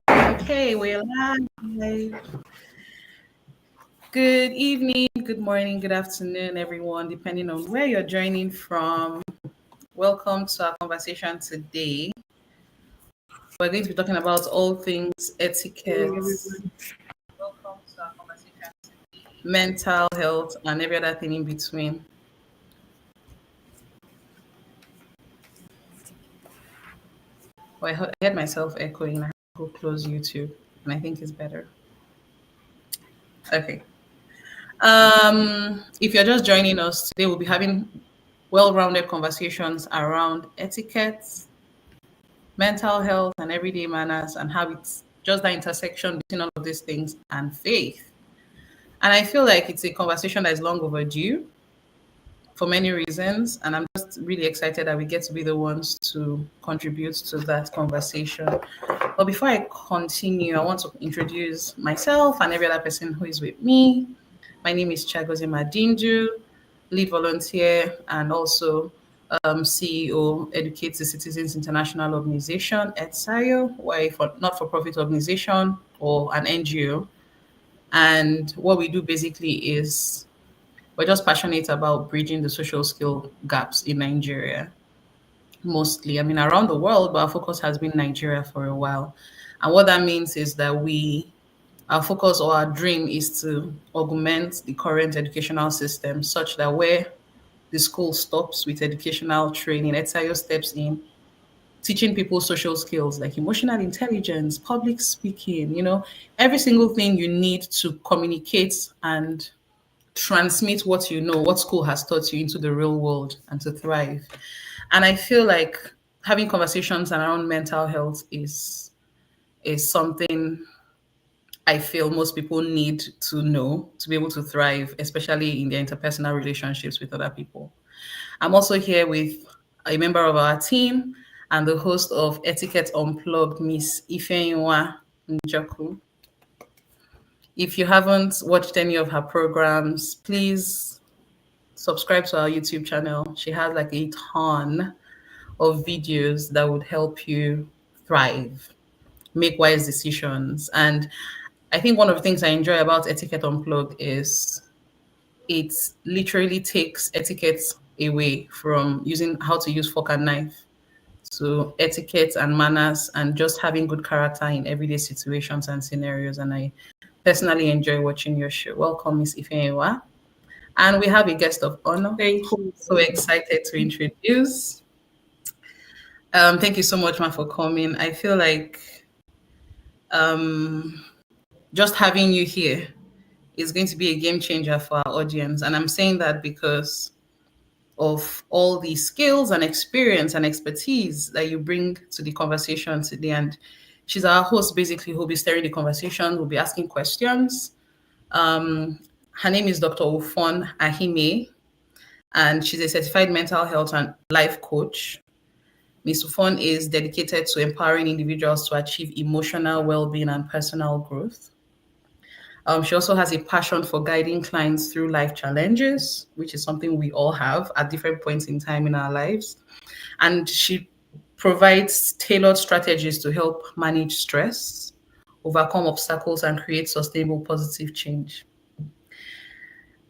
Okay, we're live. Good evening, good morning, good afternoon, everyone, depending on where you're joining from. Welcome to our conversation today. We're going to be talking about all things etiquette, mental health, and every other thing in between. Well, I heard myself echoing. I have to go close YouTube, and I think it's better. Okay. If you're just joining us today, we'll be having well-rounded conversations around etiquette, mental health, and everyday manners, and how it's just that intersection between all of these things and faith. And I feel like it's a conversation that is long overdue for many reasons. And I'm just really excited that we get to be the ones to contribute to that conversation. But before I continue, I want to introduce myself and every other person who is with me. My name is Chagoze Madinju, lead volunteer and also CEO, Educate the Citizens International Organization, ETSAYO, we're a not-for-profit organization or an NGO. And what we do basically is we're just passionate about bridging the social skill gaps in Nigeria, mostly. I mean, around the world, but our focus has been Nigeria for a while. And what that means is that our focus or our dream is to augment the current educational system such that where the school stops with educational training, ETSAYO steps in, teaching people social skills like emotional intelligence, public speaking, every single thing you need to communicate and transmit what you know, what school has taught you into the real world and to thrive. And I feel like having conversations around mental health is something I feel most people need to know to be able to thrive, especially in their interpersonal relationships with other people. I'm also here with a member of our team and the host of Etiquette Unplugged, Miss Ifeanyiwa Njoku. If you haven't watched any of her programs, please subscribe to our YouTube channel. She has like a ton of videos that would help you thrive, make wise decisions. And I think one of the things I enjoy about Etiquette Unplugged is it literally takes etiquette away from using how to use fork and knife to etiquette and manners and just having good character in everyday situations and scenarios. And I personally enjoy watching your show. Welcome, Miss Ifeanyiwa. And we have a guest of honor Thank who you. I'm so excited to introduce. Thank you so much, Ma, for coming. I feel like um, just having you here is going to be a game changer for our audience. And I'm saying that because of all the skills and experience and expertise that you bring to the conversation today. And she's our host, basically, who'll be steering the conversation, who'll be asking questions. Um, Her name is Dr. Ufon Ahime, and she's a certified mental health and life coach. Ms. Ufon is dedicated to empowering individuals to achieve emotional well-being and personal growth. She also has a passion for guiding clients through life challenges, which is something we all have at different points in time in our lives. And she provides tailored strategies to help manage stress, overcome obstacles, and create sustainable positive change.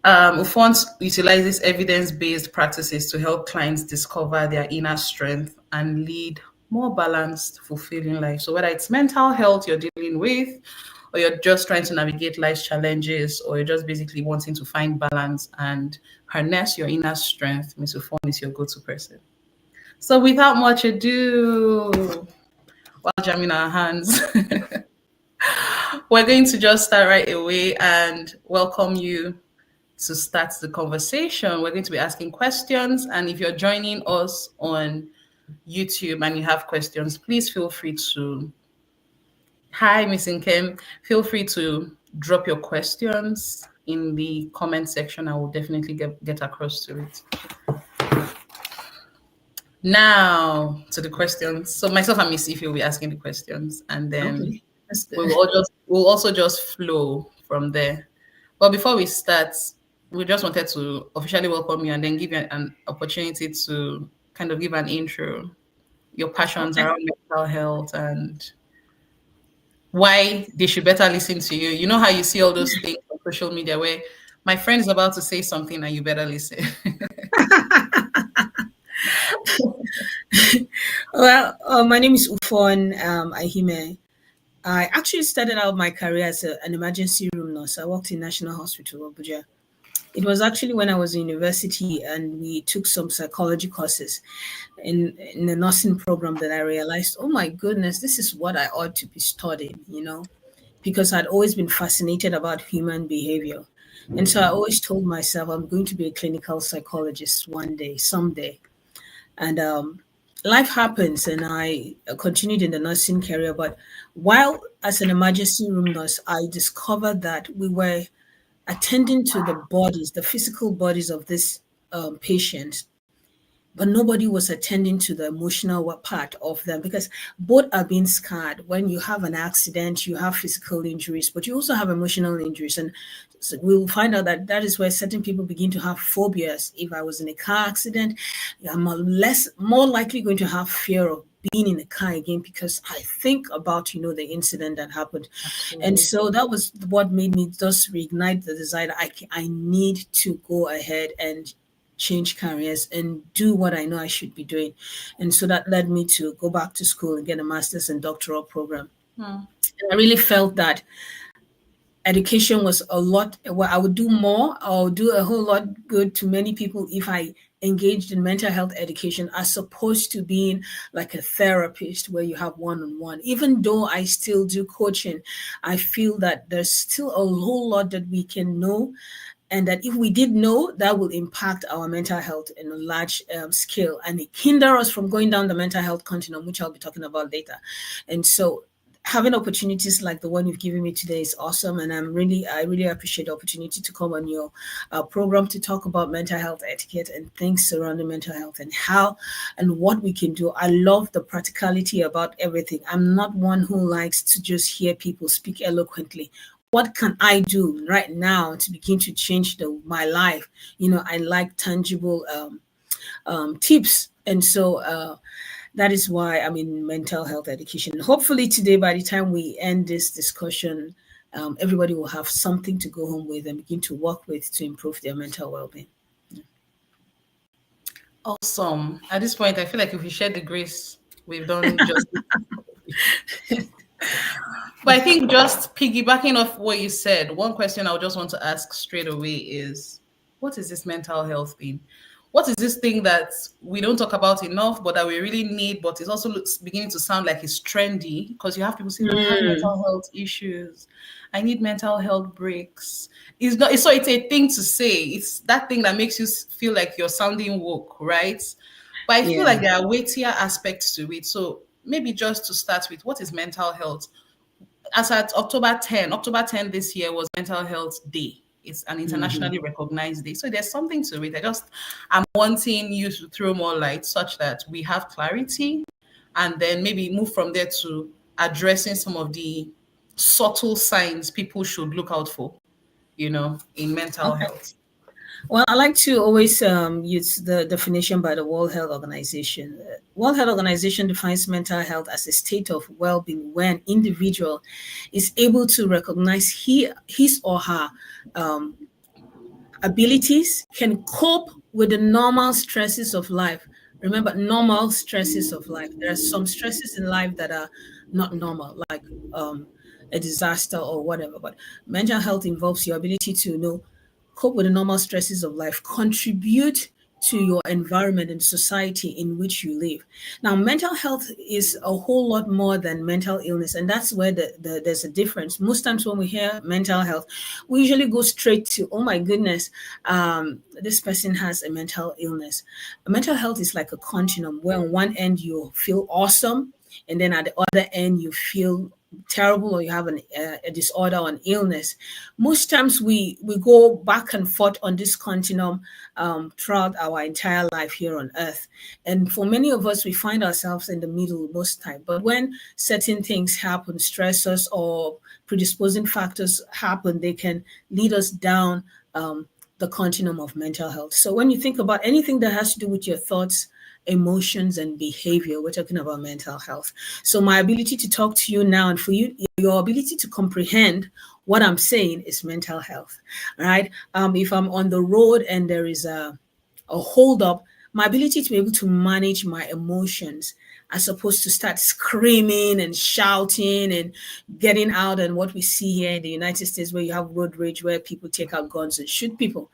Ufont utilizes evidence-based practices to help clients discover their inner strength and lead more balanced, fulfilling life. So whether it's mental health you're dealing with, or you're just trying to navigate life's challenges, or you're just basically wanting to find balance and harness your inner strength, Miss Ufont is your go-to person. So without much ado, while jamming our hands, we're going to just start right away and welcome you to start the conversation. We're going to be asking questions. And if you're joining us on YouTube and you have questions, please feel free to, hi, Miss Nkem, feel free to drop your questions in the comment section. I will definitely get across to it. Now to the questions. So myself and Miss Ife will be asking the questions, and then Okay, that's we good. will all just we'll also just flow from there. But before we start, we just wanted to officially welcome you and then give you an opportunity to kind of give an intro. your passions Okay. around mental health and why they should better listen to you. You know how you see all those things on social media where my friend is about to say something and you better listen. Well, my name is Ufon Ahime. I actually started out my career as an emergency room nurse. I worked in National Hospital, Abuja. It was actually when I was in university and we took some psychology courses in the nursing program that I realized, oh my goodness, this is what I ought to be studying, because I'd always been fascinated about human behavior. And so I always told myself I'm going to be a clinical psychologist one day, someday. And life happens, and I continued in the nursing career. But while as an emergency room nurse, I discovered that we were attending to the bodies, the physical bodies of these patients, but nobody was attending to the emotional part of them because both are being scarred. When you have an accident, you have physical injuries, but you also have emotional injuries. And so we'll find out that that is where certain people begin to have phobias. If I was in a car accident, I'm more likely going to have fear of being in a car again because I think about the incident that happened. And Absolutely. so that was what made me just reignite the desire. I need to go ahead and change careers and do what I know I should be doing. And so that led me to go back to school and get a master's and doctoral program. Hmm. And I really felt that education was a lot, well, I would do more, I would do a whole lot good to many people if I engaged in mental health education as opposed to being like a therapist where you have one-on-one. Even though I still do coaching, I feel that there's still a whole lot that we can know, and that if we did know, that will impact our mental health in a large scale and it hinder us from going down the mental health continuum, which I'll be talking about later. And so having opportunities like the one you've given me today is awesome, and I really appreciate the opportunity to come on your program to talk about mental health etiquette and things surrounding mental health and how and what we can do. I love the practicality about everything. I'm not one who likes to just hear people speak eloquently. What can I do right now to begin to change my life? I like tangible tips. And so that is why I'm in mental health education. Hopefully, today, by the time we end this discussion, everybody will have something to go home with and begin to work with to improve their mental well being. Awesome. At this point, I feel like if we share the grace, we've done just. But I think just piggybacking off what you said, one question I would just want to ask straight away is what is this mental health thing? What is this thing that we don't talk about enough, but that we really need, but it also looks beginning to sound like it's trendy because you have people saying, "Oh, I have Mm, mental health issues. I need mental health breaks." It's not. So it's a thing to say. It's that thing that makes you feel like you're sounding woke, right? But I feel yeah. like there are weightier aspects to it. So maybe just to start with, what is mental health? As at October 10 this year was Mental Health Day. It's an Hmm. internationally recognized day. So there's something to it. I'm wanting you to throw more light such that we have clarity and then maybe move from there to addressing some of the subtle signs people should look out for, in mental Okay. health. Well, I like to always use the definition by the World Health Organization. World Health Organization defines mental health as a state of well-being where an individual is able to recognize his or her um, abilities, can cope with the normal stresses of life. Remember, normal stresses of life. There are some stresses in life that are not normal, like a disaster or whatever. But mental health involves your ability to cope with the normal stresses of life, contribute to your environment and society in which you live. Now, mental health is a whole lot more than mental illness, and that's where there's a difference. Most times when we hear mental health, we usually go straight to, oh my goodness, this person has a mental illness. Mental health is like a continuum where on one end you feel awesome, and then at the other end you feel terrible or you have a disorder or an illness. Most times we go back and forth on this continuum throughout our entire life here on earth, and for many of us we find ourselves in the middle most time. But when certain things happen, stressors or predisposing factors happen, they can lead us down the continuum of mental health. So when you think about anything that has to do with your thoughts, emotions, and behavior. We're talking about mental health. So my ability to talk to you now, and for you, your ability to comprehend what I'm saying, is mental health, right? If I'm on the road and there is a hold up, my ability to be able to manage my emotions as opposed to start screaming and shouting and getting out, and what we see here in the United States, where you have road rage, where people take out guns and shoot people.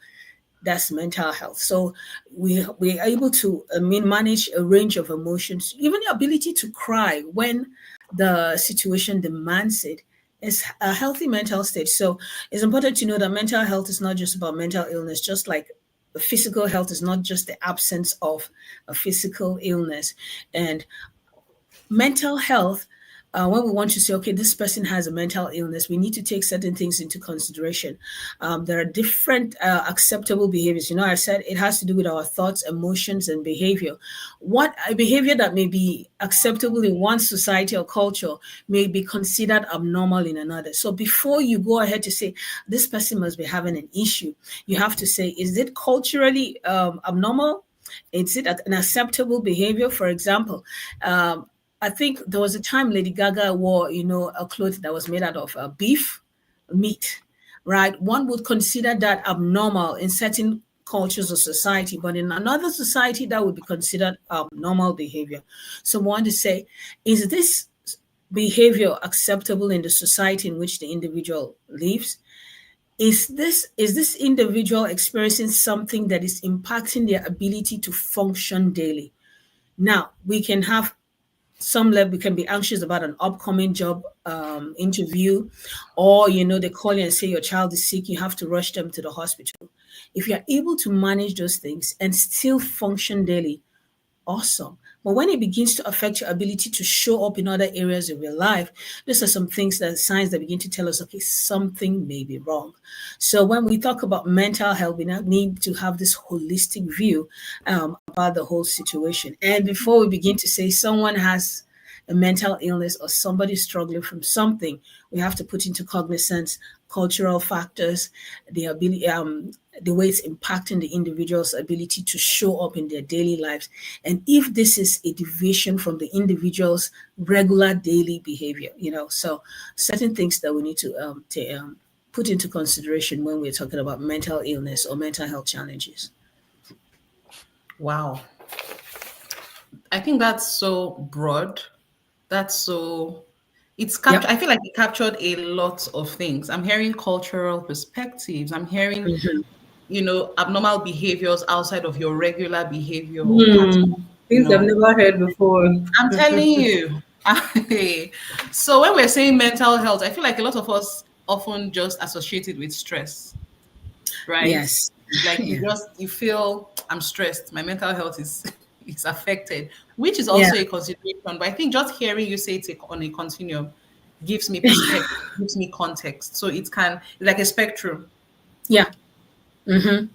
That's mental health. So we are able to, manage a range of emotions, even the ability to cry when the situation demands it, is a healthy mental state. So it's important to know that mental health is not just about mental illness, just like physical health is not just the absence of a physical illness. And mental health, when we want to say, okay, this person has a mental illness, we need to take certain things into consideration. There are different acceptable behaviors. I said it has to do with our thoughts, emotions, and behavior. What a behavior that may be acceptable in one society or culture may be considered abnormal in another. So before you go ahead to say this person must be having an issue, you have to say, is it culturally abnormal? Is it an acceptable behavior? For example, I think there was a time Lady Gaga wore, a cloth that was made out of beef meat, right? One would consider that abnormal in certain cultures or society, but in another society, that would be considered normal behavior. So I want to say, is this behavior acceptable in the society in which the individual lives? Is this individual experiencing something that is impacting their ability to function daily? Now, we can have some level, we can be anxious about an upcoming job interview, or they call you and say your child is sick, you have to rush them to the hospital. If you're able to manage those things and still function daily, awesome. But when it begins to affect your ability to show up in other areas of your life, these are some things, that signs that begin to tell us, okay, something may be wrong. So when we talk about mental health, we now need to have this holistic view about the whole situation. And before we begin to say someone has a mental illness or somebody struggling from something, we have to put into cognizance cultural factors, the ability, the way it's impacting the individual's ability to show up in their daily lives, and if this is a deviation from the individual's regular daily behavior. So certain things that we need to put into consideration when we're talking about mental illness or mental health challenges. Wow. I think that's so broad. That's so it's captured. Yep. I feel like it captured a lot of things. I'm hearing cultural perspectives. I'm hearing, Mhm. abnormal behaviors outside of your regular behavior or Hmm. pattern, you Things I've know. never heard before. I'm telling you. So when we're saying mental health, I feel like a lot of us often just associate it with stress, right? Yes. Like Yeah. you feel I'm stressed, my mental health is is affected, which is Yeah. also a consideration. But I think just hearing you say it on a continuum gives me perspective, gives me context. So it's like a spectrum. Yeah. Hmm.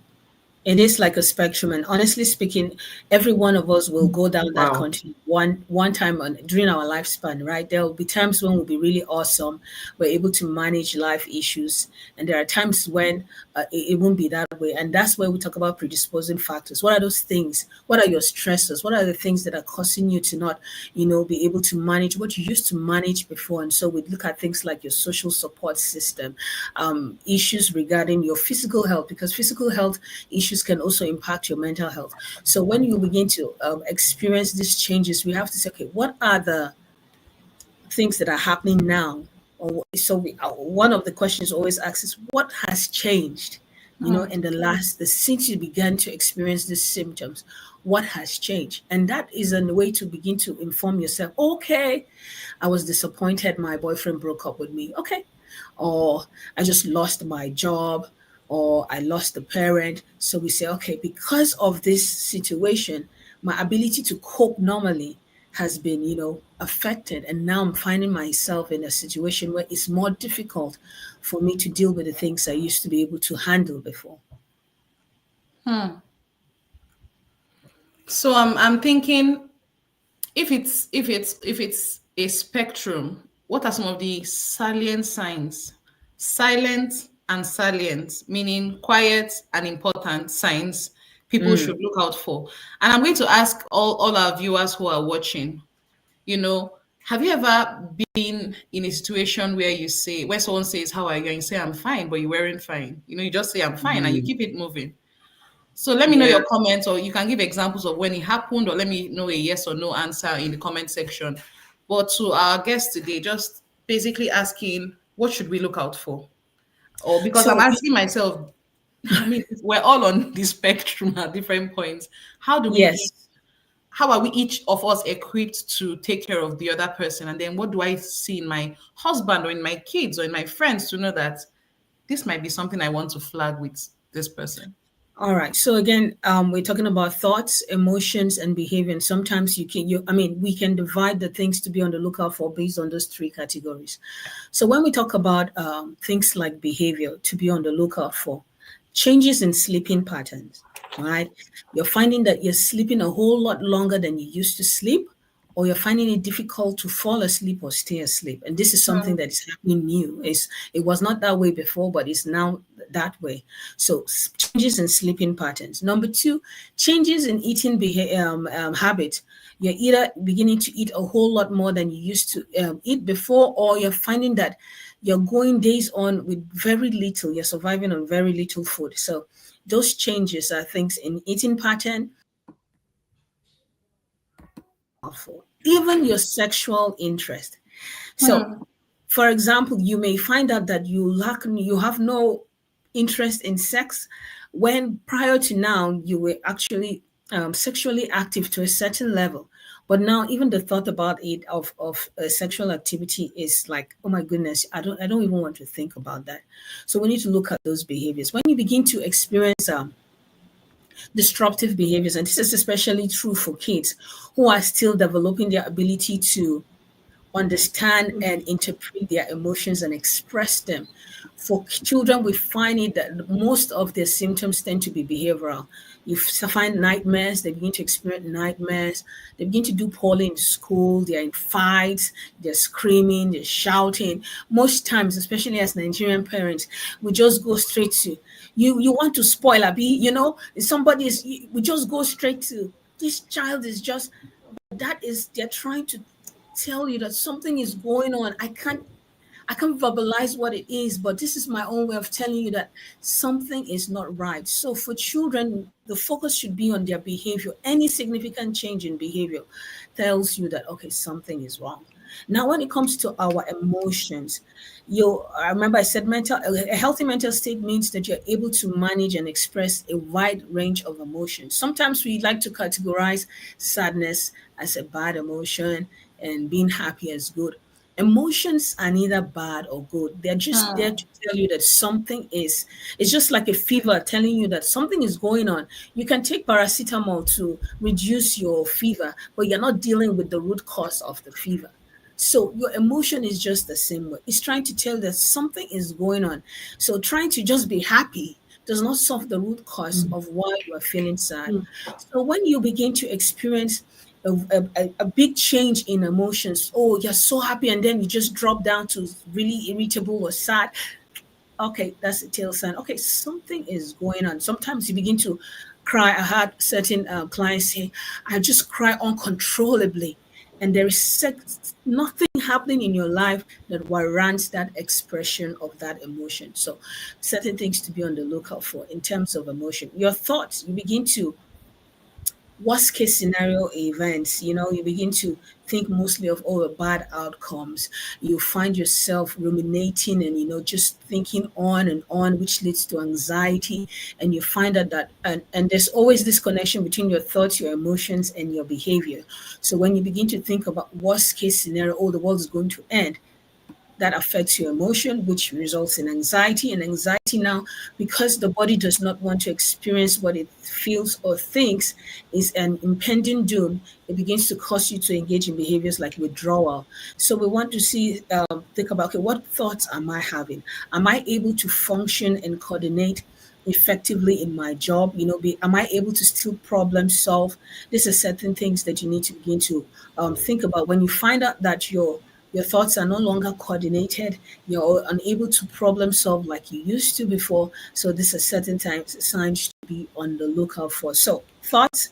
It is like a spectrum, and honestly speaking, every one of us will go down that Wow. continuum one time during our lifespan, right? There will be times when we'll be really awesome, we're able to manage life issues, and there are times when it won't be that way. And that's where we talk about predisposing factors. What are those things? What are your stressors? What are the things that are causing you to not, be able to manage what you used to manage before? And so we look at things like your social support system, issues regarding your physical health, because physical health issues can also impact your mental health. So when you begin to experience these changes, we have to say, okay, what are the things that are happening now? One of the questions always asks is, what has changed? In the since you began to experience these symptoms, what has changed? And that is a way to begin to inform yourself. Okay, I was disappointed my boyfriend broke up with me. Okay, or I just lost my job, or I lost a parent. So we say, okay, because of this situation, my ability to cope normally has been, affected. And now I'm finding myself in a situation where it's more difficult for me to deal with the things I used to be able to handle before. So I'm thinking if it's a spectrum, what are some of the salient signs? Silent and salient, meaning quiet and important signs people Mm. should look out for. And I'm going to ask all our viewers who are watching, you know, have you ever been in a situation where you say, where someone says, "How are you?" and you say, "I'm fine," but you weren't fine. You know, you just say, "I'm fine," and you Mm. keep it moving. So let me know Yeah. your comments, or you can give examples of when it happened, or let me know a yes or no answer in the comment section. But to our guest today, just basically asking, what should we look out for? Or because I'm So asking myself, I mean, we're all on the spectrum at different points. How do we each, yes. how are we each of us equipped to take care of the other person? And then what do I see in my husband or in my kids or in my friends to know that this might be something I want to flag with this person? All right. So again, we're talking about thoughts, emotions, and behavior. And sometimes I mean, we can divide the things to be on the lookout for based on those three categories. So when we talk about things like behavior to be on the lookout for, changes in sleeping patterns, right? You're finding that you're sleeping a whole lot longer than you used to sleep, or you're finding it difficult to fall asleep or stay asleep. And this is something that is happening new. It was not that way before, but it's now that way. So changes in sleeping patterns. Number two, changes in eating habits. You're either beginning to eat a whole lot more than you used to eat before, or you're finding that you're going days on with very little. You're surviving on very little food. So those changes are things in eating pattern, for even your sexual interest. So Hmm. for example, you may find out that you have no interest in sex when prior to now you were actually sexually active to a certain level. But now even the thought about it of sexual activity is like, oh my goodness, I don't even want to think about that. So we need to look at those behaviors. When you begin to experience disruptive behaviors, and this is especially true for kids who are still developing their ability to understand and interpret their emotions and express them. For children, we find it that most of their symptoms tend to be behavioral. You find nightmares, they begin to experience nightmares, they begin to do poorly in school, they're in fights, they're screaming, they're shouting. Most times, especially as Nigerian parents, we just go straight to, you want to spoil a bee, somebody is, we just go straight to, this child is just, that is, they're trying to tell you that something is going on. I can't verbalize what it is, but this is my own way of telling you that something is not right. So for children, the focus should be on their behavior. Any significant change in behavior tells you that, okay, something is wrong. Now, when it comes to our emotions, I remember I said a healthy mental state means that you're able to manage and express a wide range of emotions. Sometimes we like to categorize sadness as a bad emotion and being happy as good. Emotions are neither bad or good. They're just there to tell you that something is, it's just like a fever telling you that something is going on. You can take paracetamol to reduce your fever, but you're not dealing with the root cause of the fever. So your emotion is just the same way. It's trying to tell that something is going on. So trying to just be happy does not solve the root cause of why you are feeling sad. So when you begin to experience a big change in emotions, oh, you're so happy, and then you just drop down to really irritable or sad. Okay, that's a tail sign. Okay, something is going on. Sometimes you begin to cry. I had certain clients say, I just cry uncontrollably. And there is nothing happening in your life that warrants that expression of that emotion. So, certain things to be on the lookout for in terms of emotion. Your thoughts, you begin to worst case scenario events, you begin to think mostly of all the bad outcomes. You find yourself ruminating and just thinking on and on, which leads to anxiety. And you find out that and there's always this connection between your thoughts, your emotions, and your behavior. So when you begin to think about worst case scenario, oh, the world is going to end, that affects your emotion, which results in anxiety. And anxiety now, because the body does not want to experience what it feels or thinks is an impending doom, it begins to cause you to engage in behaviors like withdrawal. So we want to think about, okay, what thoughts am I having? Am I able to function and coordinate effectively in my job? Am I able to still problem solve? These are certain things that you need to begin to think about when you find out that Your thoughts are no longer coordinated. You're unable to problem solve like you used to before. So these are certain times signs to be on the lookout for. So thoughts,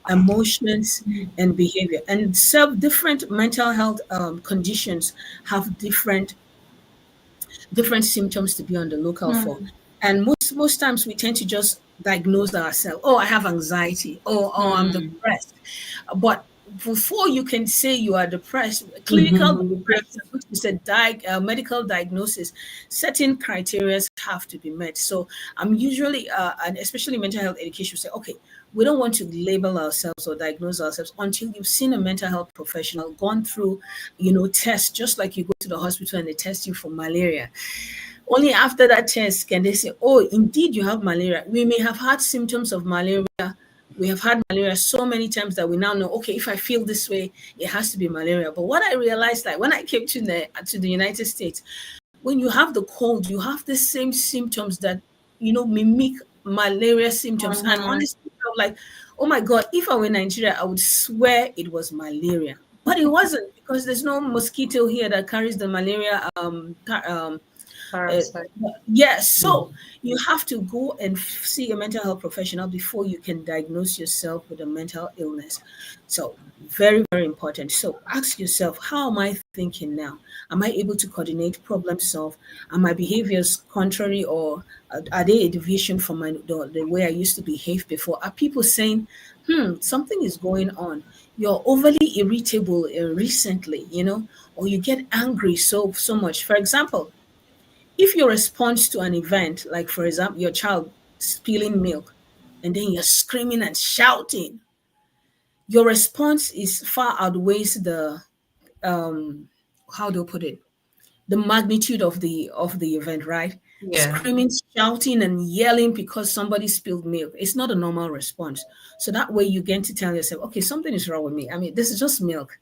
emotions, and behavior, and self different mental health conditions have different symptoms to be on the lookout for. Hmm. And most times we tend to just diagnose ourselves. Oh, I have anxiety. Oh, I'm Hmm. depressed. But before you can say you are depressed, clinical Mhm. depression, which is a medical diagnosis, certain criteria have to be met. So I'm usually, and especially mental health education, say, okay, we don't want to label ourselves or diagnose ourselves until you've seen a mental health professional, gone through, tests, just like you go to the hospital and they test you for malaria. Only after that test can they say, oh, indeed, you have malaria. We may have had symptoms of malaria. We have had malaria so many times that we now know, okay, if I feel this way, it has to be malaria. But what I realized, like when I came to the United States, when you have the cold, you have the same symptoms that mimic malaria symptoms. And Mhm. honestly, I was like, oh my God, if I were in Nigeria, I would swear it was malaria. But it wasn't, because there's no mosquito here that carries the malaria uh, Parasite. yes, so you have to go and see a mental health professional before you can diagnose yourself with a mental illness. So, very, very important. So, ask yourself, how am I thinking now? Am I able to coordinate, problem solve? Are my behaviors contrary, or are they a deviation from the way I used to behave before? Are people saying, something is going on? You're overly irritable recently, or you get angry so much. For example, if your response to an event, like for example, your child spilling milk, and then you're screaming and shouting, your response is far outweighs the how do I put it? The magnitude of the event, right? Yeah. Screaming, shouting, and yelling because somebody spilled milk. It's not a normal response. So that way you get to tell yourself, okay, something is wrong with me. I mean, this is just milk.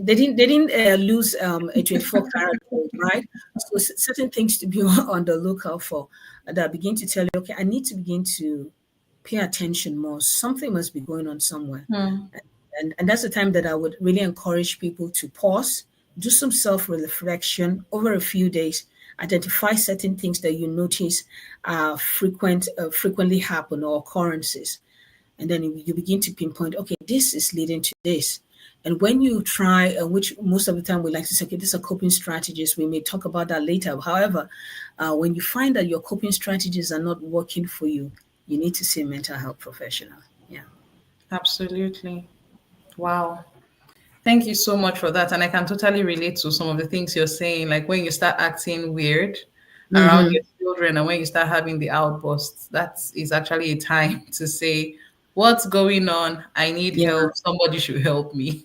They didn't lose a 24 karat gold, right? So certain things to be on the lookout for that begin to tell you, okay, I need to begin to pay attention more. Something must be going on somewhere. Hmm. And that's the time that I would really encourage people to pause, do some self reflection over a few days, identify certain things that you notice frequently happen or occurrences, and then you begin to pinpoint, okay, this is leading to this. And when you try, which most of the time we like to say, okay, these are coping strategies, we may talk about that later. However, when you find that your coping strategies are not working for you, you need to see a mental health professional. Yeah. Absolutely. Wow. Thank you so much for that. And I can totally relate to some of the things you're saying, like when you start acting weird around Mm-hmm. your children and when you start having the outbursts, that is actually a time to say, what's going on? I need Yeah. help. Somebody should help me.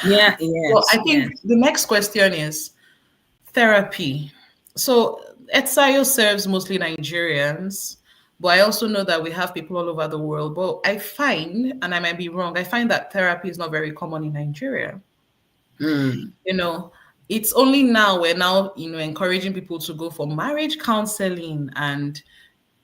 Yeah. Well, Yes. I Yes. think the next question is therapy. So Etsayo serves mostly Nigerians, but I also know that we have people all over the world. But I find, and I might be wrong, I find that therapy is not very common in Nigeria. Mm. You know, it's only now we're now, encouraging people to go for marriage counseling and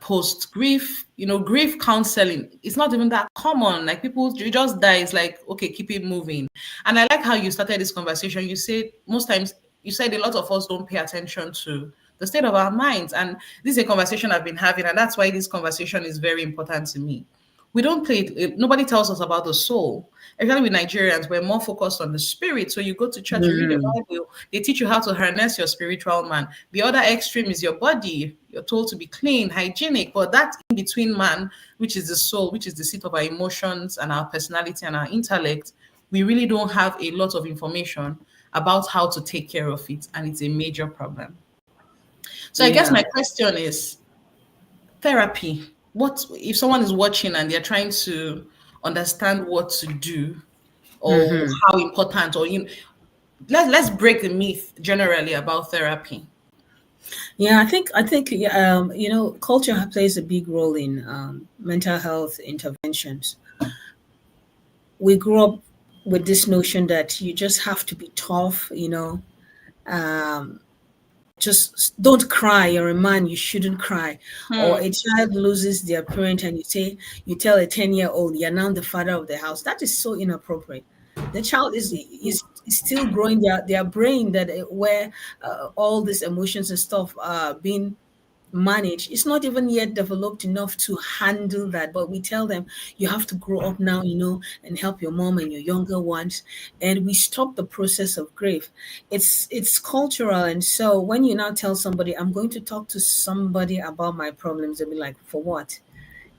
post grief, grief counseling. It's not even that common. Like people, you just die. It's like, okay, keep it moving. And I like how you started this conversation. You said most times, you said a lot of us don't pay attention to the state of our minds. And this is a conversation I've been having. And that's why this conversation is very important to me. We don't play it, nobody tells us about the soul. Especially with Nigerians, we're more focused on the spirit. So you go to church, you read the Mm. Bible, they teach you how to harness your spiritual man. The other extreme is your body. You're told to be clean, hygienic, but that in between man, which is the soul, which is the seat of our emotions and our personality and our intellect, we really don't have a lot of information about how to take care of it. And it's a major problem. So I guess Yeah. my question is therapy. What if someone is watching and they're trying to understand what to do or Mm-hmm. how important, or let's break the myth generally about therapy. Yeah, I think culture plays a big role in mental health interventions. We grew up with this notion that you just have to be tough, um, just don't cry. You're a man, you shouldn't cry. Or a Hmm. child loses their parent, and you tell a 10-year-old, you're now the father of the house. That is so inappropriate. The child is is still growing their brain, that where all these emotions and stuff are being managed. It's not even yet developed enough to handle that. But we tell them, you have to grow up now, and help your mom and your younger ones. And we stop the process of grief. It's cultural. And so when you now tell somebody, I'm going to talk to somebody about my problems, they'll be like, for what?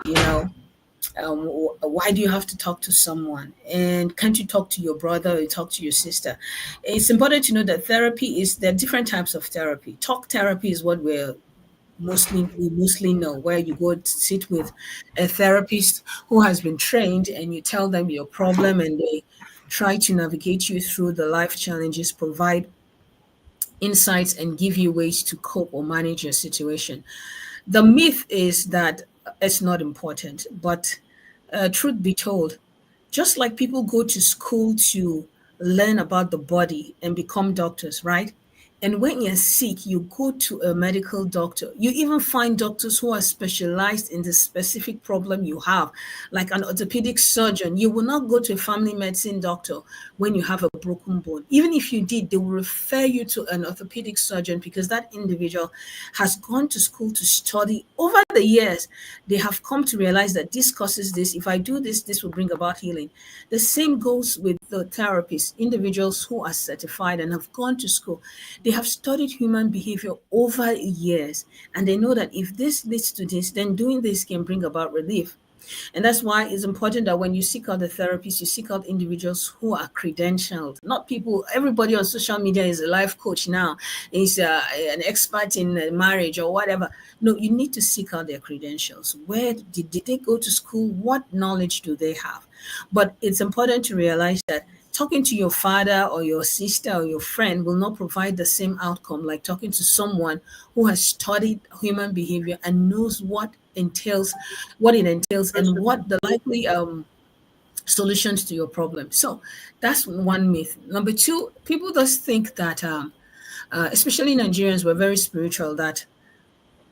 You know, why do you have to talk to someone? And can't you talk to your brother, or you talk to your sister? It's important to know that therapy is there are different types of therapy. Talk therapy is what we mostly know, where you go to sit with a therapist who has been trained, and you tell them your problem, and they try to navigate you through the life challenges, provide insights, and give you ways to cope or manage your situation. The myth is that it's not important, but truth be told, just like people go to school to learn about the body and become doctors, right? And when you're sick, you go to a medical doctor. You even find doctors who are specialized in the specific problem you have, like an orthopedic surgeon. You will not go to a family medicine doctor when you have a broken bone. Even if you did, they will refer you to an orthopedic surgeon, because that individual has gone to school to study. Over the years, they have come to realize that this causes this. If I do this, this will bring about healing. The same goes with the therapists, individuals who are certified and have gone to school. They have studied human behavior over years, and they know that if this leads to this, then doing this can bring about relief. And that's why it's important that when you seek out the therapist, you seek out individuals who are credentialed, not people. Everybody on social media is a life coach now, is an expert in marriage or whatever. No, you need to seek out their credentials. Where did they go to school? What knowledge do they have? But it's important to realize that talking to your father or your sister or your friend will not provide the same outcome like talking to someone who has studied human behavior and knows what it entails and what the likely solutions to your problem. So that's one myth. Number two, people just think that especially Nigerians, we're very spiritual, that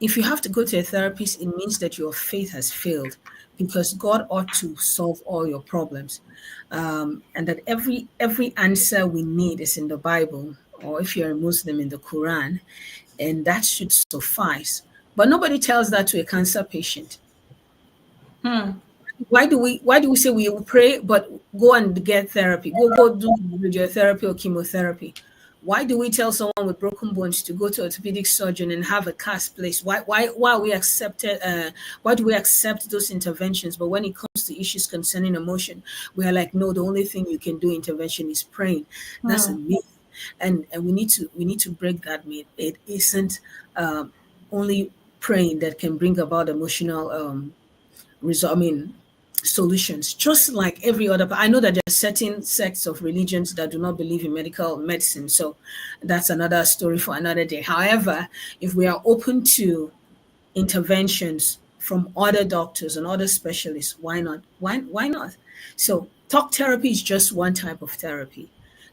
if you have to go to a therapist, it means that your faith has failed, because God ought to solve all your problems, and that every answer we need is in the Bible, or if you're a Muslim, in the Quran, and that should suffice. But nobody tells that to a cancer patient. Hmm. Why do we say we will pray but go and get therapy, go do radiotherapy or chemotherapy? Why do we tell someone with broken bones to go to orthopedic surgeon and have a cast placed? Why do we accept those interventions, but when it comes to issues concerning emotion, we are like, no, the only thing you can do intervention is praying? That's a Hmm. myth. And we need to break that myth. It isn't only praying that can bring about emotional solutions. Just like every other, I know that there are certain sects of religions that do not believe in medical medicine, so that's another story for another day. However, if we are open to interventions from other doctors and other specialists, why not? Why not? So talk therapy is just one type of therapy.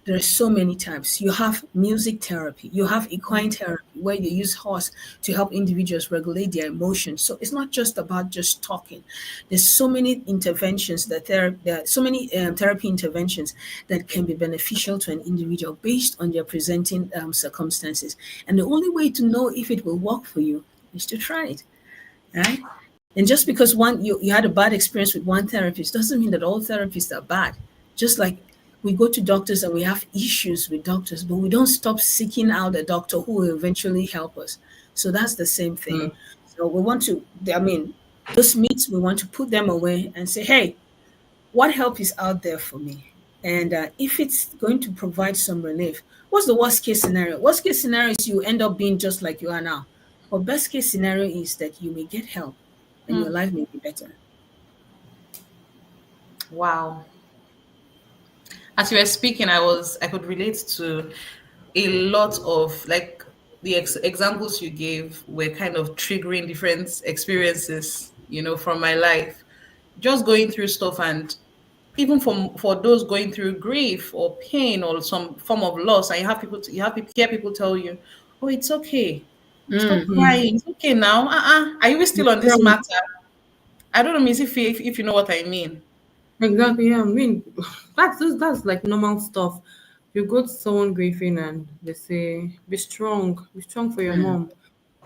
There are so many types. You have music therapy, you have equine therapy, where you use horse to help individuals regulate their emotions. So it's not just about just talking. There's so many interventions there are so many therapy interventions that can be beneficial to an individual based on their presenting circumstances. And the only way to know if it will work for you is to try it, right? And just because you had a bad experience with one therapist doesn't mean that all therapists are bad. Just like we go to doctors and we have issues with doctors, but we don't stop seeking out a doctor who will eventually help us. So that's the same thing. Hmm. So we want to, those myths, we want to put them away and say, hey, what help is out there for me? And if it's going to provide some relief, what's the worst case scenario? Worst case scenario is you end up being just like you are now. But best case scenario is that you may get help and your Hmm. life may be better. Wow. As you were speaking, I could relate to a lot of like the examples you gave were kind of triggering different experiences, from my life. Just going through stuff, and even for those going through grief or pain or some form of loss, and you hear people tell you, "Oh, it's okay. Stop Mm-hmm. crying. It's okay now. Are you still on this Right. matter?" I don't know, Miss, if you know what I mean. Exactly. Yeah. I mean, that's like normal stuff. You go to someone grieving and they say, be strong for your mom.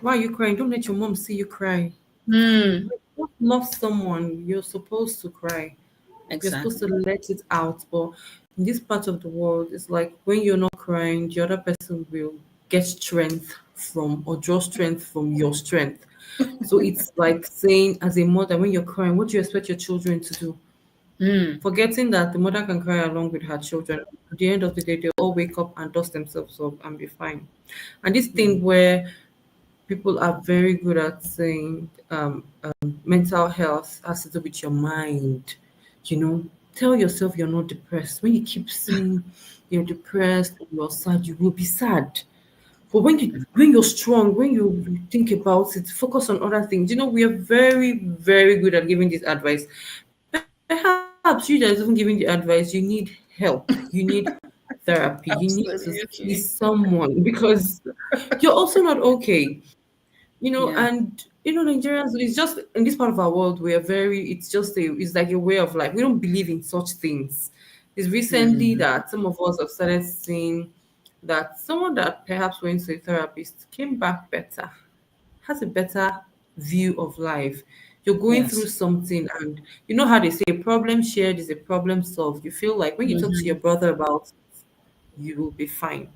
Why are you crying? Don't let your mom see you cry. Mm. When you love someone, you're supposed to cry. You're supposed to Exactly. let it out. But in this part of the world, it's like when you're not crying, the other person will get strength from or draw strength from your strength. So it's like saying, as a mother, when you're crying, what do you expect your children to do? Mm. Forgetting that the mother can cry along with her children. At the end of the day, they all wake up and dust themselves up and be fine. And this thing where people are very good at saying mental health has to do with your mind. You know, tell yourself you're not depressed. When you keep saying you're depressed or you're sad, you will be sad. But when you're strong, when you think about it, focus on other things. You know, we are very, very good at giving this advice. Perhaps you that is even giving the advice, you need help. You need therapy. You need to see Absolutely. someone because you're also not okay. You know, Yeah. and Nigerians, it's just in this part of our world, we are very, it's like a way of life. We don't believe in such things. It's recently Mm. that some of us have started seeing that someone that perhaps went to a therapist came back better, has a better view of life. You're going through Yes. something, and you know how they say a problem shared is a problem solved. You feel like when you talk to your Hmm. brother about it, you will be fine.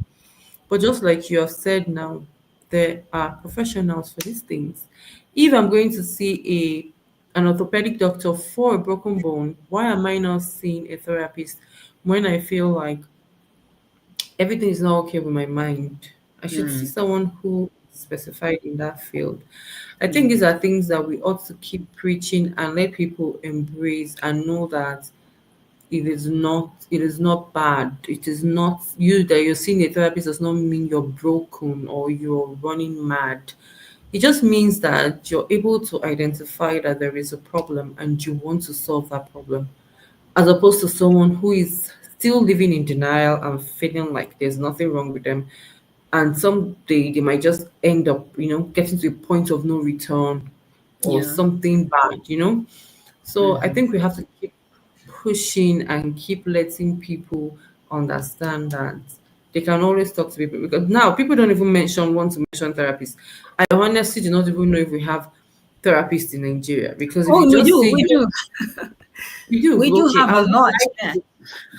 But just like you have said now, there are professionals for these things. If I'm going to see an orthopedic doctor for a broken bone, why am I not seeing a therapist when I feel like everything is not okay with my mind? I should see Mm. someone who is specified in that field. I think Yeah. these are things that we ought to keep preaching and let people embrace and know that it is not bad. It is not you that you're seeing a therapist does not mean you're broken or you're running mad. It just means that you're able to identify that there is a problem and you want to solve that problem, as opposed to someone who is still living in denial and feeling like there's nothing wrong with them. And someday they might just end up, getting to a point of no return or Yeah. something bad. So I Hmm. think we have to keep pushing and keep letting people understand that they can always talk to people, because now people don't even want to mention therapists. I honestly do not even know if we have therapists in Nigeria, because if Oh, you we just do. say We you do. you do We do okay, have I a would lot. like Yeah. to.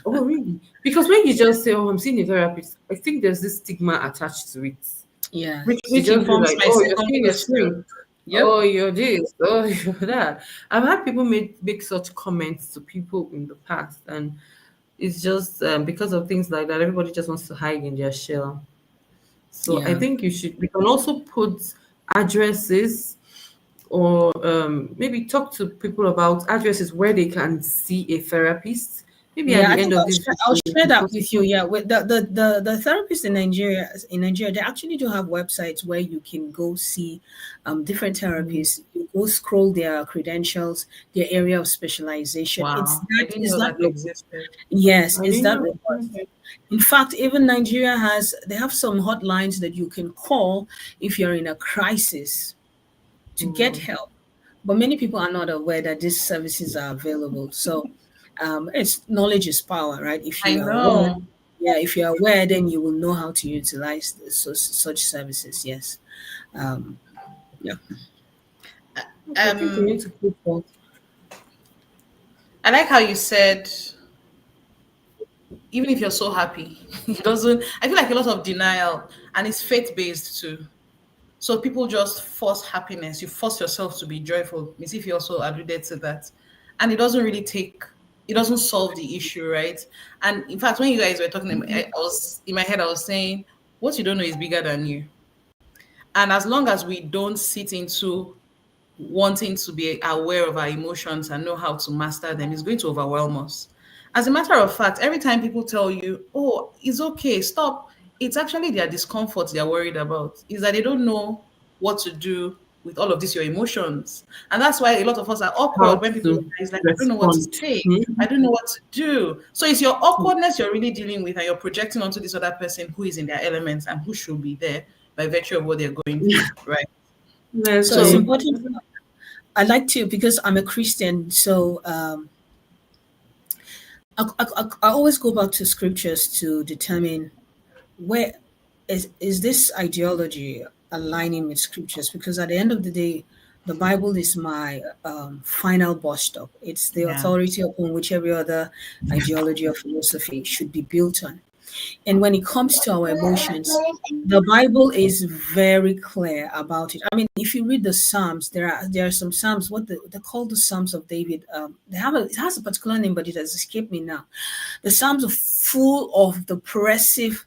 Oh really? Because when you just say, oh, I'm seeing a therapist, I think there's this stigma attached to it, Yeah. to Which just be informs like, my oh, you're second seeing a question. shrink, oh, Yep. you're this, oh, you're that. I've had people make such comments to people in the past, and it's just because of things like that, everybody just wants to hide in their shell. So I Yeah. think we can also put addresses, or maybe talk to people about addresses where they can see a therapist. Maybe at Yeah, I the end think of this I'll video, we share can that post it. with you. Yeah, with the therapists in Nigeria, they actually do have websites where you can go see different Mm. therapists. You go scroll their credentials, their area of specialization. Wow. I didn't It's know that that existed. yes, I it's didn't that know. robust. In fact, even Nigeria they have some hotlines that you can call if you're in a crisis to get Mm. help. But many people are not aware that these services are available. So it's knowledge is power, right? If I you are aware, know. yeah, if you're aware, then you will know how to utilize such services. Yes. Um, yeah. I think we need Um, to put that. I like how you said, even if you're so happy, it doesn't. I feel like a lot of denial, and it's faith based too. So people just force happiness. You force yourself to be joyful. Miss if you also alluded to that. And it doesn't solve the issue, right? And in fact, when you guys were talking, I was in my head, I was saying, what you don't know is bigger than you. And as long as we don't sit into wanting to be aware of our emotions and know how to master them, is going to overwhelm us. As a matter of fact, every time people tell you, oh, it's okay, stop, it's actually their discomfort they're worried about, is that they don't know what to do with all of these your emotions. And that's why a lot of us are How awkward when people to is like, I don't know what to respond. say, I Mhm. don't know what to do. So it's your awkwardness you're really dealing with, and you're projecting onto this other person who is in their elements and who should be there by virtue of what they're going through, right? So it's So Leslie. important. I like to because I'm a Christian. So I always go back to scriptures to determine where is this ideology aligning with scriptures, because at the end of the day, the Bible is my final bus stop. It's the Yeah. authority upon which every other ideology or philosophy should be built on. And when it comes to our emotions, the Bible is very clear about it. I mean, if you read the Psalms, there are some Psalms. They're called the Psalms of David. It has a particular name, but it has escaped me now. The Psalms are full of the depressive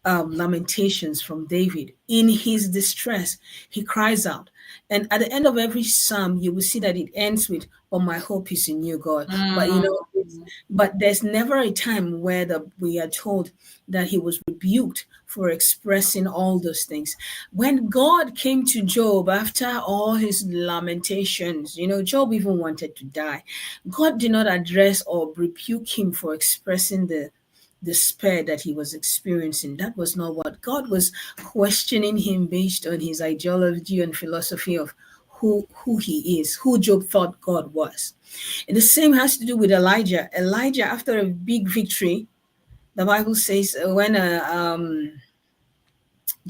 lamentations from David. In his distress, he cries out. And at the end of every psalm, you will see that it ends with, "But my hope is in you, God." But Mm. but there's never a time where we are told that he was rebuked for expressing all those things. When God came to Job after all his lamentations, Job even wanted to die. God did not address or rebuke him for expressing the despair that he was experiencing. That was not what God was questioning him based on his ideology and philosophy of who he is, who Job thought God was. And the same has to do with Elijah. Elijah, after a big victory, the Bible says when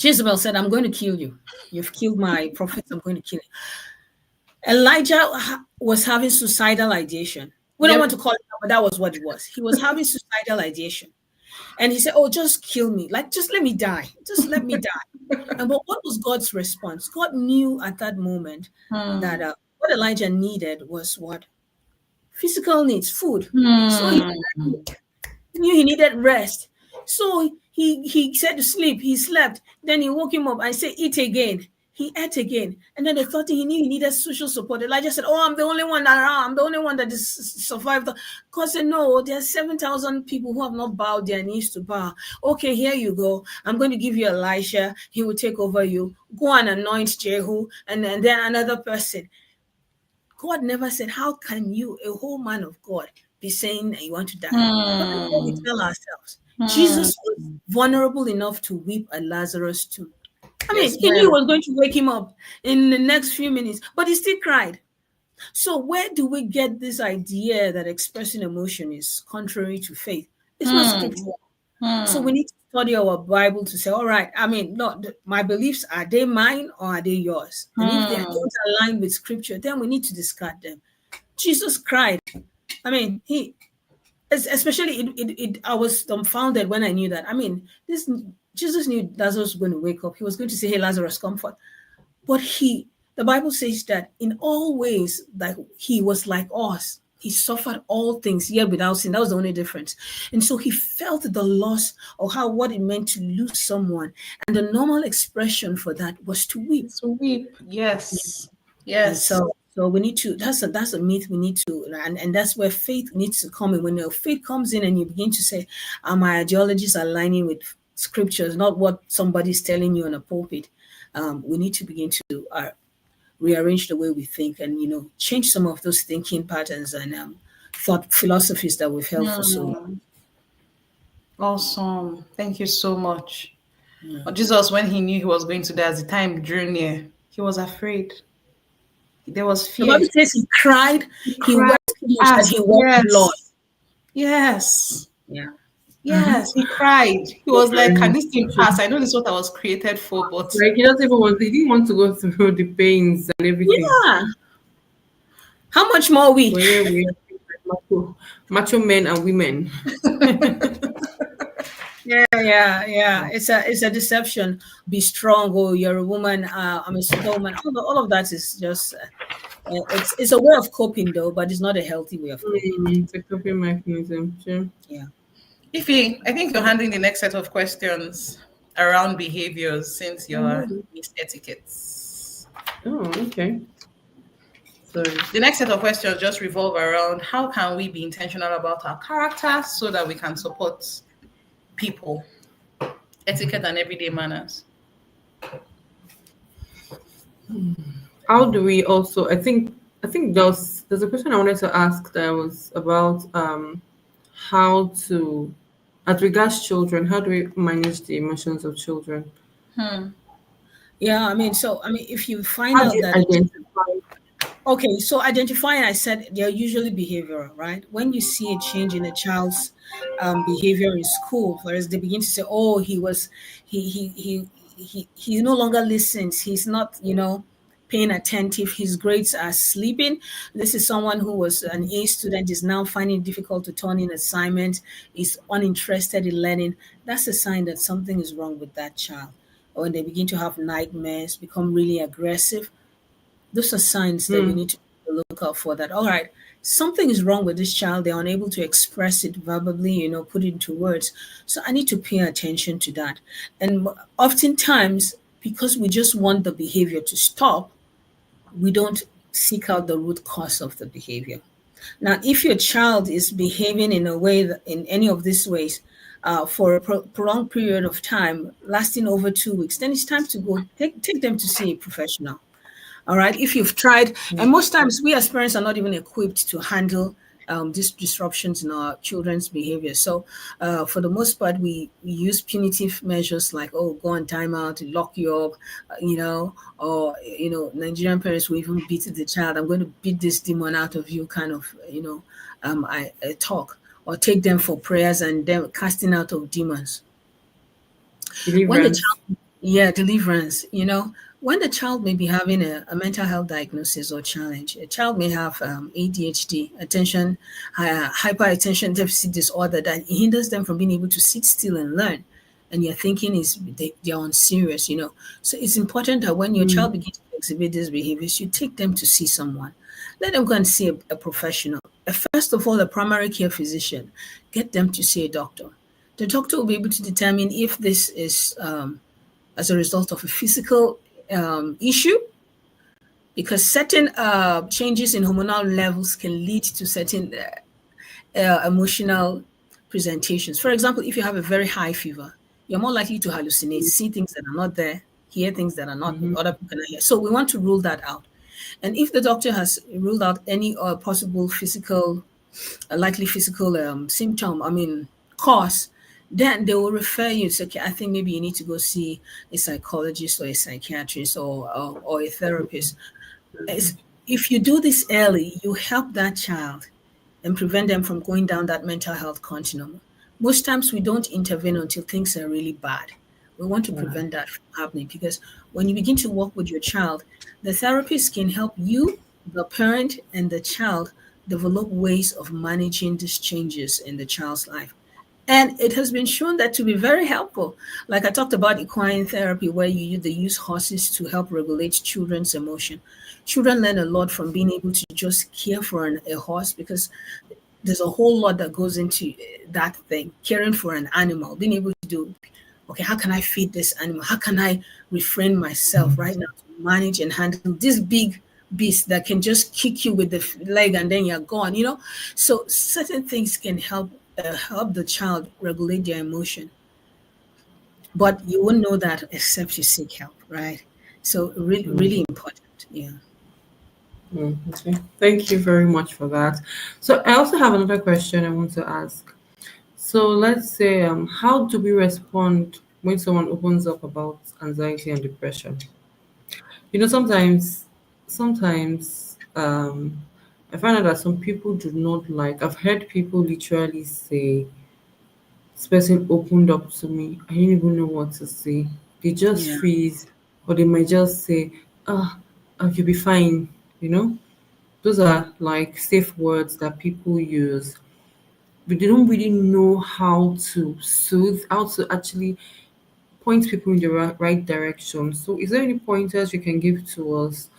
Jezebel said, "I'm going to kill you. You've killed my prophets. I'm going to kill you." Elijah was having suicidal ideation. We don't want Yep. to call it that, but that was what it was. He was having suicidal ideation. And he said, "Oh, just kill me. Like, just let me die. Just let me die." And but what was God's response? God knew at that moment that Hmm. what Elijah needed was what? Physical needs, food. So he Hmm. knew he needed rest. So he said to sleep. He slept. Then he woke him up and said, "Eat again." He ate again. And then the third thing, he knew he needed social support. Elijah said, "Oh, I'm the only one around. I'm the only one that is survived." God said, "No, there are 7,000 people who have not bowed their knees to bow. Okay, here you go. I'm going to give you Elisha. He will take over you. Go and anoint Jehu, and then another person." God never said, "How can you, a whole man of God, be saying that you want to die?" But that's what we Hmm. tell ourselves. Hmm. Jesus was vulnerable enough to weep at Lazarus' tomb. I Yes, mean, he knew he ma'am. was going to wake him up in the next few minutes, but he still cried. So, where do we get this idea that expressing emotion is contrary to faith? It's not Hmm. scriptural. So, we Hmm. need to study our Bible to say, all right, I mean, no, my beliefs, are they mine or are they yours? And if they Hmm. don't align with scripture, then we need to discard them. Jesus cried. I mean, especially I was dumbfounded when I knew that. I mean, this Jesus knew Lazarus was going to wake up. He was going to say, "Hey, Lazarus, comfort." But the Bible says that in all ways, that he was like us. He suffered all things, yet without sin. That was the only difference. And so he felt the loss of what it meant to lose someone. And the normal expression for that was to weep. It's a weep. Yes. And Yes. so we need to, that's a myth we need to, and that's where faith needs to come in. When your faith comes in and you begin to say, "Are my ideologies aligning with scriptures, not what somebody's telling you in a pulpit?" We need to begin to rearrange the way we think, and change some of those thinking patterns and thought philosophies that we've held for so long. Hmm. Awesome. Thank you so much. Yeah. But Jesus, when he knew he was going to die, as the time drew near, he was afraid. There was The fear. Bible says he cried, He he cried. wept so much that Asked. he walked blood. Yes. Yes. Yeah. Hmm. Yes. He cried. He was like, "Can this thing pass? I know this is what I was created for, but Like he didn't want to go through the pains and everything. Yeah. How much more But we? yeah, we are macho men and women. Yeah. It's a deception. Be strong. Oh, you're a woman. I'm a superwoman. All of that is just it's a way of coping though, but it's not a healthy way of coping. It's a coping mechanism. Sure. Yeah. Ify, I think you're handling the next set of questions around behaviors since you're Oh, Miss Etiquettes. okay. Sorry. The next set of questions just revolve around how can we be intentional about our character so that we can support people, etiquette and everyday manners. How do we also? I think there's a question I wanted to ask that was about how to, as regards children, how do we manage the emotions of children? Hmm. Yeah. I mean, if you find How do out you that identify? Okay, so identifying, I said they're usually behavioral, right? When you see a change in a child's behavior in school, whereas they begin to say, "Oh, he no longer listens. He's not, paying attentive. His grades are sleeping." This is someone who was an A student is now finding it difficult to turn in assignments. Is uninterested in learning. That's a sign that something is wrong with that child. Or when they begin to have nightmares, become really aggressive, those are signs that we Mm, need to look out for, that all right, something is wrong with this child. They're unable to express it verbally, put it into words. So I need to pay attention to that. And oftentimes, because we just want the behavior to stop, we don't seek out the root cause of the behavior. Now, if your child is behaving in a way that, in any of these ways, for a prolonged period of time, lasting over 2 weeks, then it's time to go take them to see a professional. All right. If you've tried, and most times we as parents are not even equipped to handle these disruptions in our children's behavior. So, for the most part, we use punitive measures like, oh, go on timeout, lock you up, or, Nigerian parents will even beat the child. I'm going to beat this demon out of you, kind of, I talk, or take them for prayers and them casting out of demons. When the deliverance. child, yeah, deliverance, when the child may be having a mental health diagnosis or challenge. A child may have ADHD, hyper attention deficit disorder, that hinders them from being able to sit still and learn. And you're thinking is they're unserious. So it's important that when your child Mm, begins to exhibit these behaviors, you take them to see someone. Let them go and see a professional. First of all, a primary care physician. Get them to see a doctor. The doctor will be able to determine if this is as a result of a physical issue, because certain changes in hormonal levels can lead to certain emotional presentations. For example, if you have a very high fever, you're more likely to hallucinate, see things that are not there, hear things that are not mhm, other people cannot hear. So we want to rule that out. And if the doctor has ruled out any possible physical, likely physical symptom, cause, then they will refer you to, okay, I think maybe you need to go see a psychologist or a psychiatrist, or a therapist. If you do this early, you help that child and prevent them from going down that mental health continuum. Most times we don't intervene until things are really bad. We want to yeah. prevent that from happening, because when you begin to work with your child, the therapist can help you, the parent, and the child develop ways of managing these changes in the child's life. And it has been shown that to be very helpful. Like I talked about equine therapy, where they use horses to help regulate children's emotion. Children learn a lot from being able to just care for a horse, because there's a whole lot that goes into that thing, caring for an animal, being able to do, okay, how can I feed this animal? How can I refrain myself right now to manage and handle this big beast that can just kick you with the leg and then you're gone? So certain things can help the child regulate their emotion, but you won't know that except you seek help, right? So really, Mm, really important. Yeah. okay. Thank you very much for that. So I also have another question I want to ask. So let's say, how do we respond when someone opens up about anxiety and depression? Sometimes I find out that some people do not like. I've heard people literally say, "This person opened up to me. I didn't even know what to say." They just Yeah. freeze, or they might just say, you'll be fine." You know, those are like safe words that people use, but they don't really know how to soothe, how to actually point people in the right direction. So, is there any pointers you can give to us?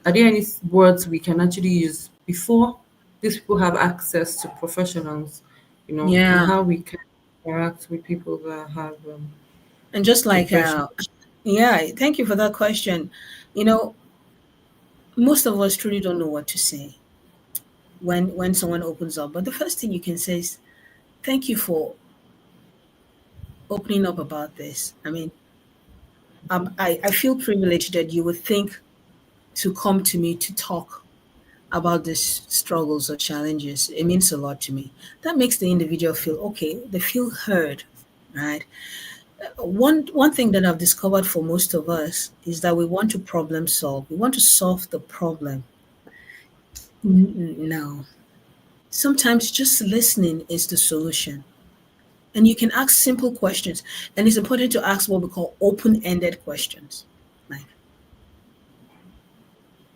Are there any words we can actually use before these people have access to professionals, and Yeah. how we can interact with people that have And just like, depression? yeah, thank you for that question. You know, most of us truly don't know what to say when someone opens up. But the first thing you can say is, thank you for opening up about this. I feel privileged that you would think to come to me to talk about these struggles or challenges. It means a lot to me. That makes the individual feel okay. They feel heard, right? One thing that I've discovered for most of us is that we want to problem solve. We want to solve the problem. No. Sometimes just listening is the solution. And you can ask simple questions. And it's important to ask what we call open ended questions. Like,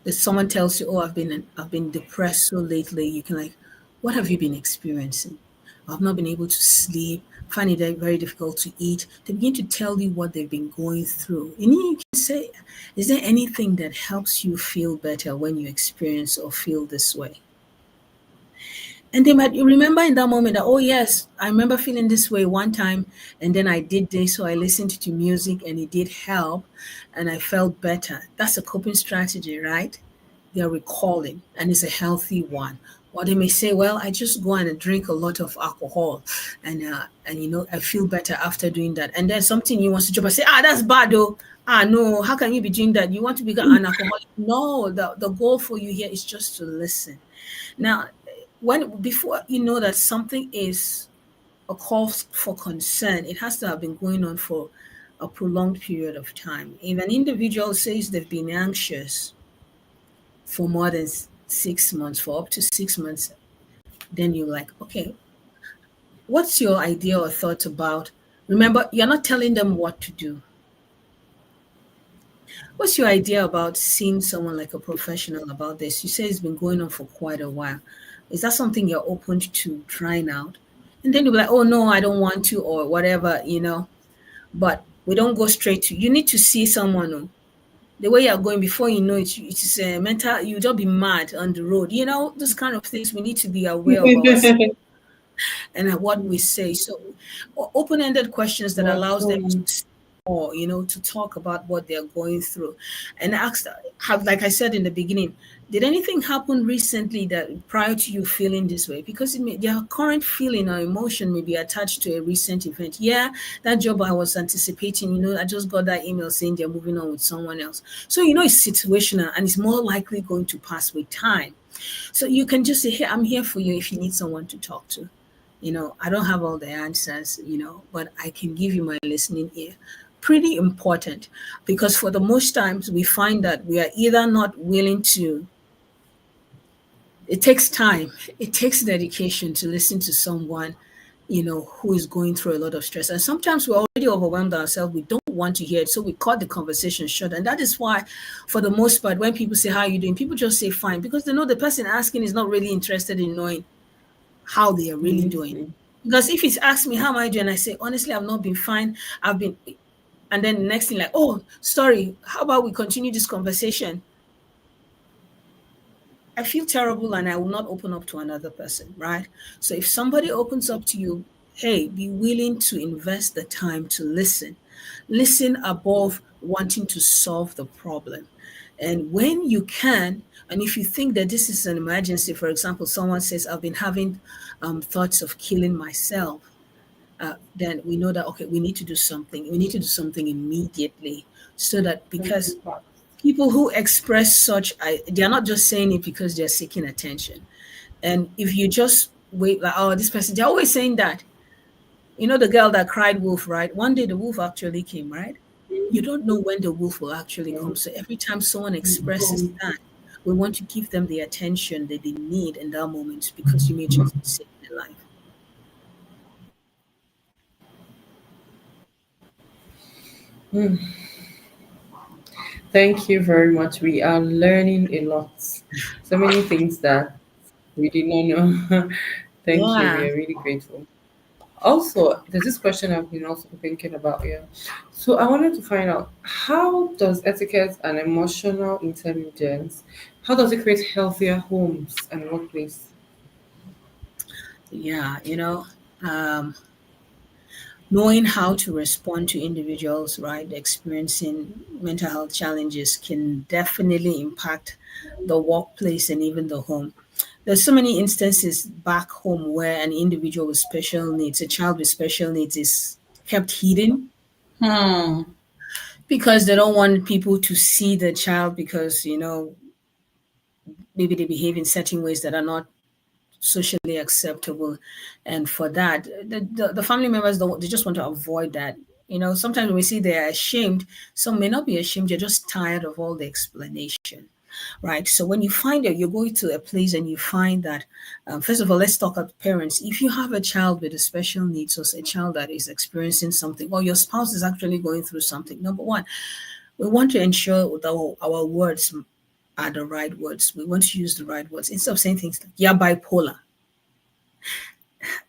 if someone tells you, "Oh, I've been depressed so lately," you can like, "What have you been experiencing?" "I've not been able to sleep. Find it very difficult to eat." They begin to tell you what they've been going through. And you can say, "Is there anything that helps you feel better when you experience or feel this way?" And they might remember in that moment that, "Oh, yes, I remember feeling this way one time, and then I did this. So I listened to music and it did help, and I felt better." That's a coping strategy, right? They're recalling, and it's a healthy one. Or they may say, "Well, I just go and drink a lot of alcohol, and I feel better after doing that." And then something you want to jump and say, "Ah, that's bad though. Ah, no, how can you be doing that? You want to be an alcoholic?" No, the goal for you here is just to listen. Now, when before you know that something is a cause for concern, it has to have been going on for a prolonged period of time. If an individual says they've been anxious for more than 6 months, for up to 6 months, then you're like, okay, what's your idea or thought about? Remember, you're not telling them what to do. What's your idea about seeing someone like a professional about this? You say it's been going on for quite a while. Is that something you're open to trying out? And then you'll be like, "Oh, no, I don't want to," or whatever. But we don't go straight to, you need to see someone who, the way you're going, before you know it, it is mental, you'll just be mad on the road. Those kind of things, we need to be aware of ourselves and what we say. So open-ended questions that Well, allows them to say more, to talk about what they're going through, and ask, have, like I said in the beginning, did anything happen recently that prior to you feeling this way? Because their current feeling or emotion may be attached to a recent event. Yeah, that job I was anticipating, I just got that email saying they're moving on with someone else. So it's situational and it's more likely going to pass with time. So you can just say, "Hey, I'm here for you if you need someone to talk to." I don't have all the answers, but I can give you my listening ear. Pretty important, because for the most times we find that we are either not willing to, it takes time, it takes dedication to listen to someone, who is going through a lot of stress. And sometimes we're already overwhelmed ourselves. We don't want to hear it. So we cut the conversation short. And that is why, for the most part, when people say, "How are you doing?" people just say fine, because they know the person asking is not really interested in knowing how they are really doing. honestly. Because if it's asked me, "How am I doing?" I say, "Honestly, I've not been fine. I've been," and then the next thing, like, "Oh, sorry, how about we continue this conversation?" I feel terrible and I will not open up to another person, right? So if somebody opens up to you, hey, be willing to invest the time to listen. Listen above wanting to solve the problem. And when you can, and if you think that this is an emergency, for example, someone says, "I've been having thoughts of killing myself," then we know that, okay, we need to do something. We need to do something immediately, so that, because people who express such, they're not just saying it because they're seeking attention. And if you just wait, like, "Oh, this person," they're always saying that. The girl that cried wolf, right? One day the wolf actually came, right? You don't know when the wolf will actually come. So every time someone expresses that, we want to give them the attention that they need in that moment, because you may just be saving their life. Thank you very much. We are learning a lot. So many things that we did not know. Thank you. We Yeah. are really grateful. Also, there's this question I've been also thinking about here. So I wanted to find out, how does etiquette and emotional intelligence, how does it create healthier homes and workplace? Yeah. Um, knowing how to respond to individuals, right, experiencing mental health challenges can definitely impact the workplace and even the home. There's so many instances back home where an individual with special needs, a child with special needs, is kept hidden Hmm. because they don't want people to see the child, because maybe they behave in certain ways that are not socially acceptable. And for that, the family members don't, they just want to avoid that. Sometimes when we see they're ashamed, some may not be ashamed, they're just tired of all the explanation. right? So when you find that you're going to a place and you find that, first of all, let's talk about parents. If you have a child with a special needs or a child that is experiencing something, or your spouse is actually going through something, number one, we want to ensure that our words are the right words. We want to use the right words instead of saying things like, "You're bipolar."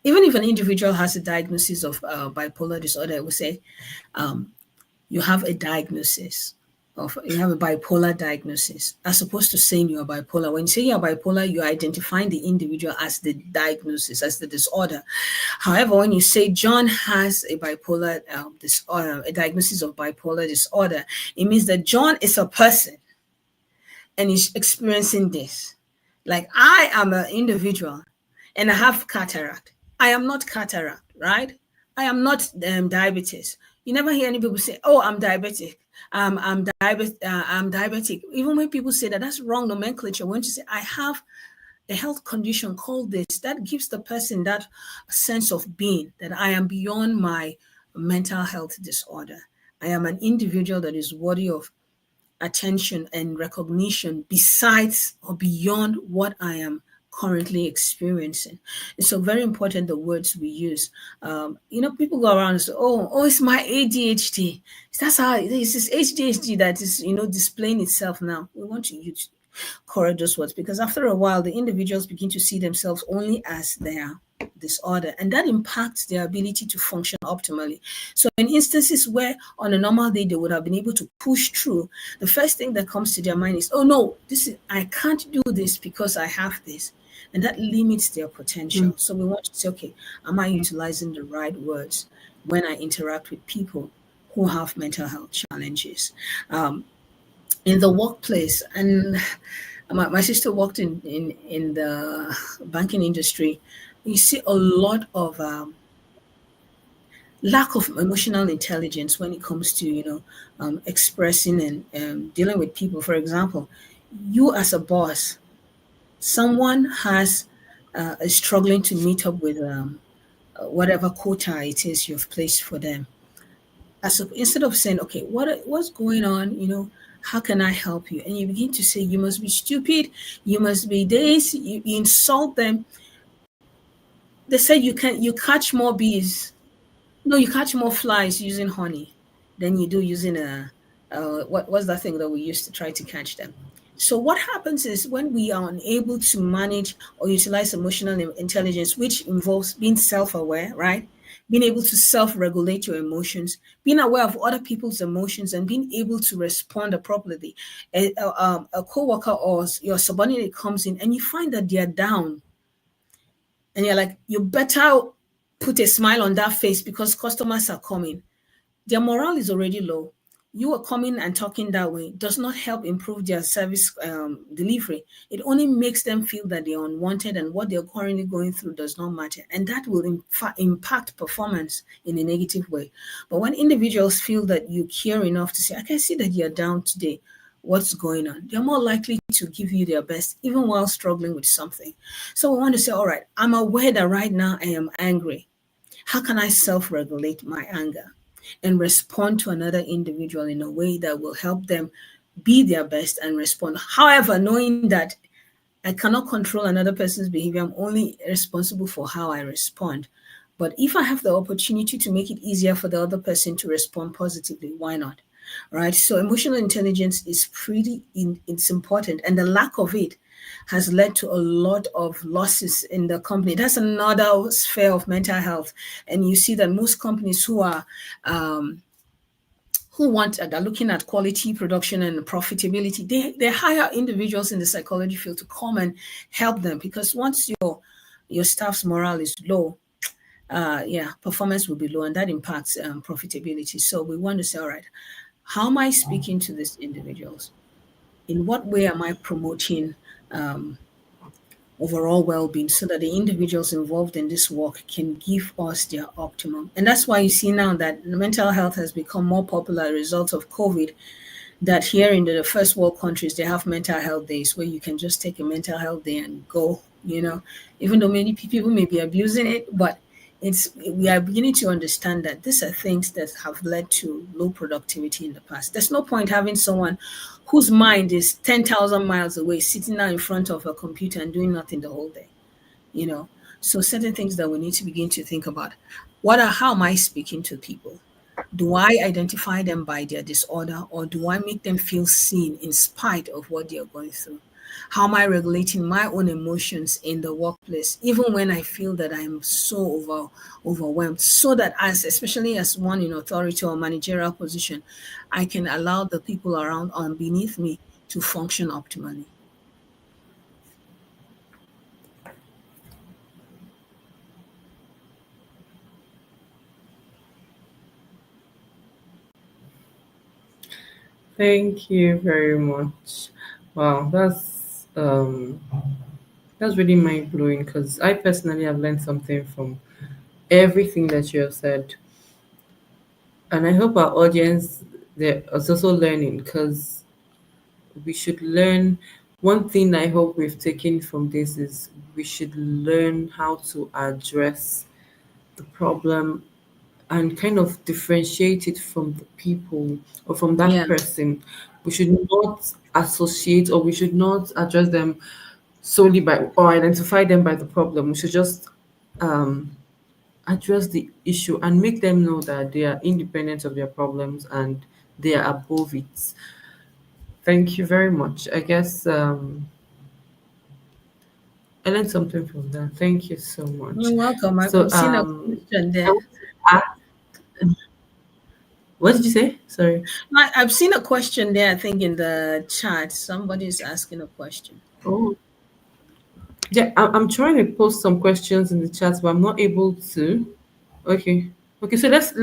Even if an individual has a diagnosis of bipolar disorder, we say, um, you have a diagnosis you have a bipolar diagnosis, as opposed to saying you're bipolar. When you say you're bipolar, you're identifying the individual as the diagnosis, as the disorder. However, when you say John has a bipolar disorder, a diagnosis of bipolar disorder, it means that John is a person and is experiencing this. Like, I am an individual and I have cataract. I am not cataract, right? I am not diabetes. You never hear any people say, "Oh, I'm diabetic." I'm diabetic. Even when people say that, that's wrong nomenclature. When you say, "I have a health condition called this," that gives the person that sense of being, that I am beyond my mental health disorder. I am an individual that is worthy of attention and recognition besides or beyond what I am currently experiencing. It's so very important the words we use. People go around and say, "Oh, it's my ADHD." That's how it's this ADHD that is, displaying itself now. We want to use correct those words, because after a while, the individuals begin to see themselves only as their disorder, and that impacts their ability to function optimally. So in instances where on a normal day they would have been able to push through, the first thing that comes to their mind is, "Oh no, I can't do this because I have this." And that limits their potential. So we want to say, okay, am I utilizing the right words when I interact with people who have mental health challenges? In the workplace, and my sister worked in the banking industry, you see a lot of lack of emotional intelligence when it comes to expressing and dealing with people. For example, you as a boss, someone is struggling to meet up with whatever quota it is you've placed for them. Instead of saying, "Okay, what's going on? How can I help you?" And you begin to say, "You must be stupid. You must be this." You insult them. They said you catch more bees. No, you catch more flies using honey than you do using what's that thing that we use to try to catch them. So what happens is, when we are unable to manage or utilize emotional intelligence, which involves being self-aware, right? Being able to self-regulate your emotions, being aware of other people's emotions, and being able to respond appropriately. A coworker or your subordinate comes in and you find that they're down, and you're like, you better put a smile on that face because customers are coming. Their morale is already low. You are coming and talking that way does not help improve their service delivery. It only makes them feel that they're unwanted and what they're currently going through does not matter. And that will impact performance in a negative way. But when individuals feel that you care enough to say, "I can see that you're down today. What's going on?" they're more likely to give you their best, even while struggling with something. So we want to say, all right, I'm aware that right now I am angry. How can I self-regulate my anger and respond to another individual in a way that will help them be their best and respond? However, knowing that I cannot control another person's behavior, I'm only responsible for how I respond. But if I have the opportunity to make it easier for the other person to respond positively, why not? Right? So emotional intelligence is it's important, and the lack of it has led to a lot of losses in the company. That's another sphere of mental health. And you see that most companies who are they're looking at quality production and profitability, they hire individuals in the psychology field to come and help them, because once your staff's morale is low, performance will be low, and that impacts profitability. So we want to say, all right, how am I speaking to these individuals? In what way am I promoting overall well-being, so that the individuals involved in this work can give us their optimum? And that's why you see now that mental health has become more popular as a result of COVID, that here in the first world countries, they have mental health days where you can just take a mental health day and go, even though many people may be abusing it, but it's we are beginning to understand that these are things that have led to low productivity in the past. There's no point having someone whose mind is 10,000 miles away sitting now in front of a computer and doing nothing the whole day, you know. So certain things that we need to begin to think about. How am I speaking to people? Do I identify them by their disorder, or do I make them feel seen in spite of what they are going through? How am I regulating my own emotions in the workplace, even when I feel that I'm so overwhelmed, so that especially as one in authority or managerial position, I can allow the people around beneath me to function optimally. Thank you very much. Wow, that's really mind blowing because I personally have learned something from everything that you have said, and I hope our audience they're also learning because we should learn. One thing I hope we've taken from this is we should learn how to address the problem and kind of differentiate it from the people or from that Yeah. person. We should not associate or we should not address them solely by or identify them by the problem. We should just um, address the issue and make them know that they are independent of their problems and they are above it. Thank you very much. I guess I learned something from that. Thank you so much. You're welcome. I'm So seeing a question I there. want to ask, what did you say? Sorry. I've seen a question there, I think, in the chat. Somebody's asking a question. Oh, yeah, I'm trying to post some questions in the chat, but I'm not able to. Okay. Okay, so let's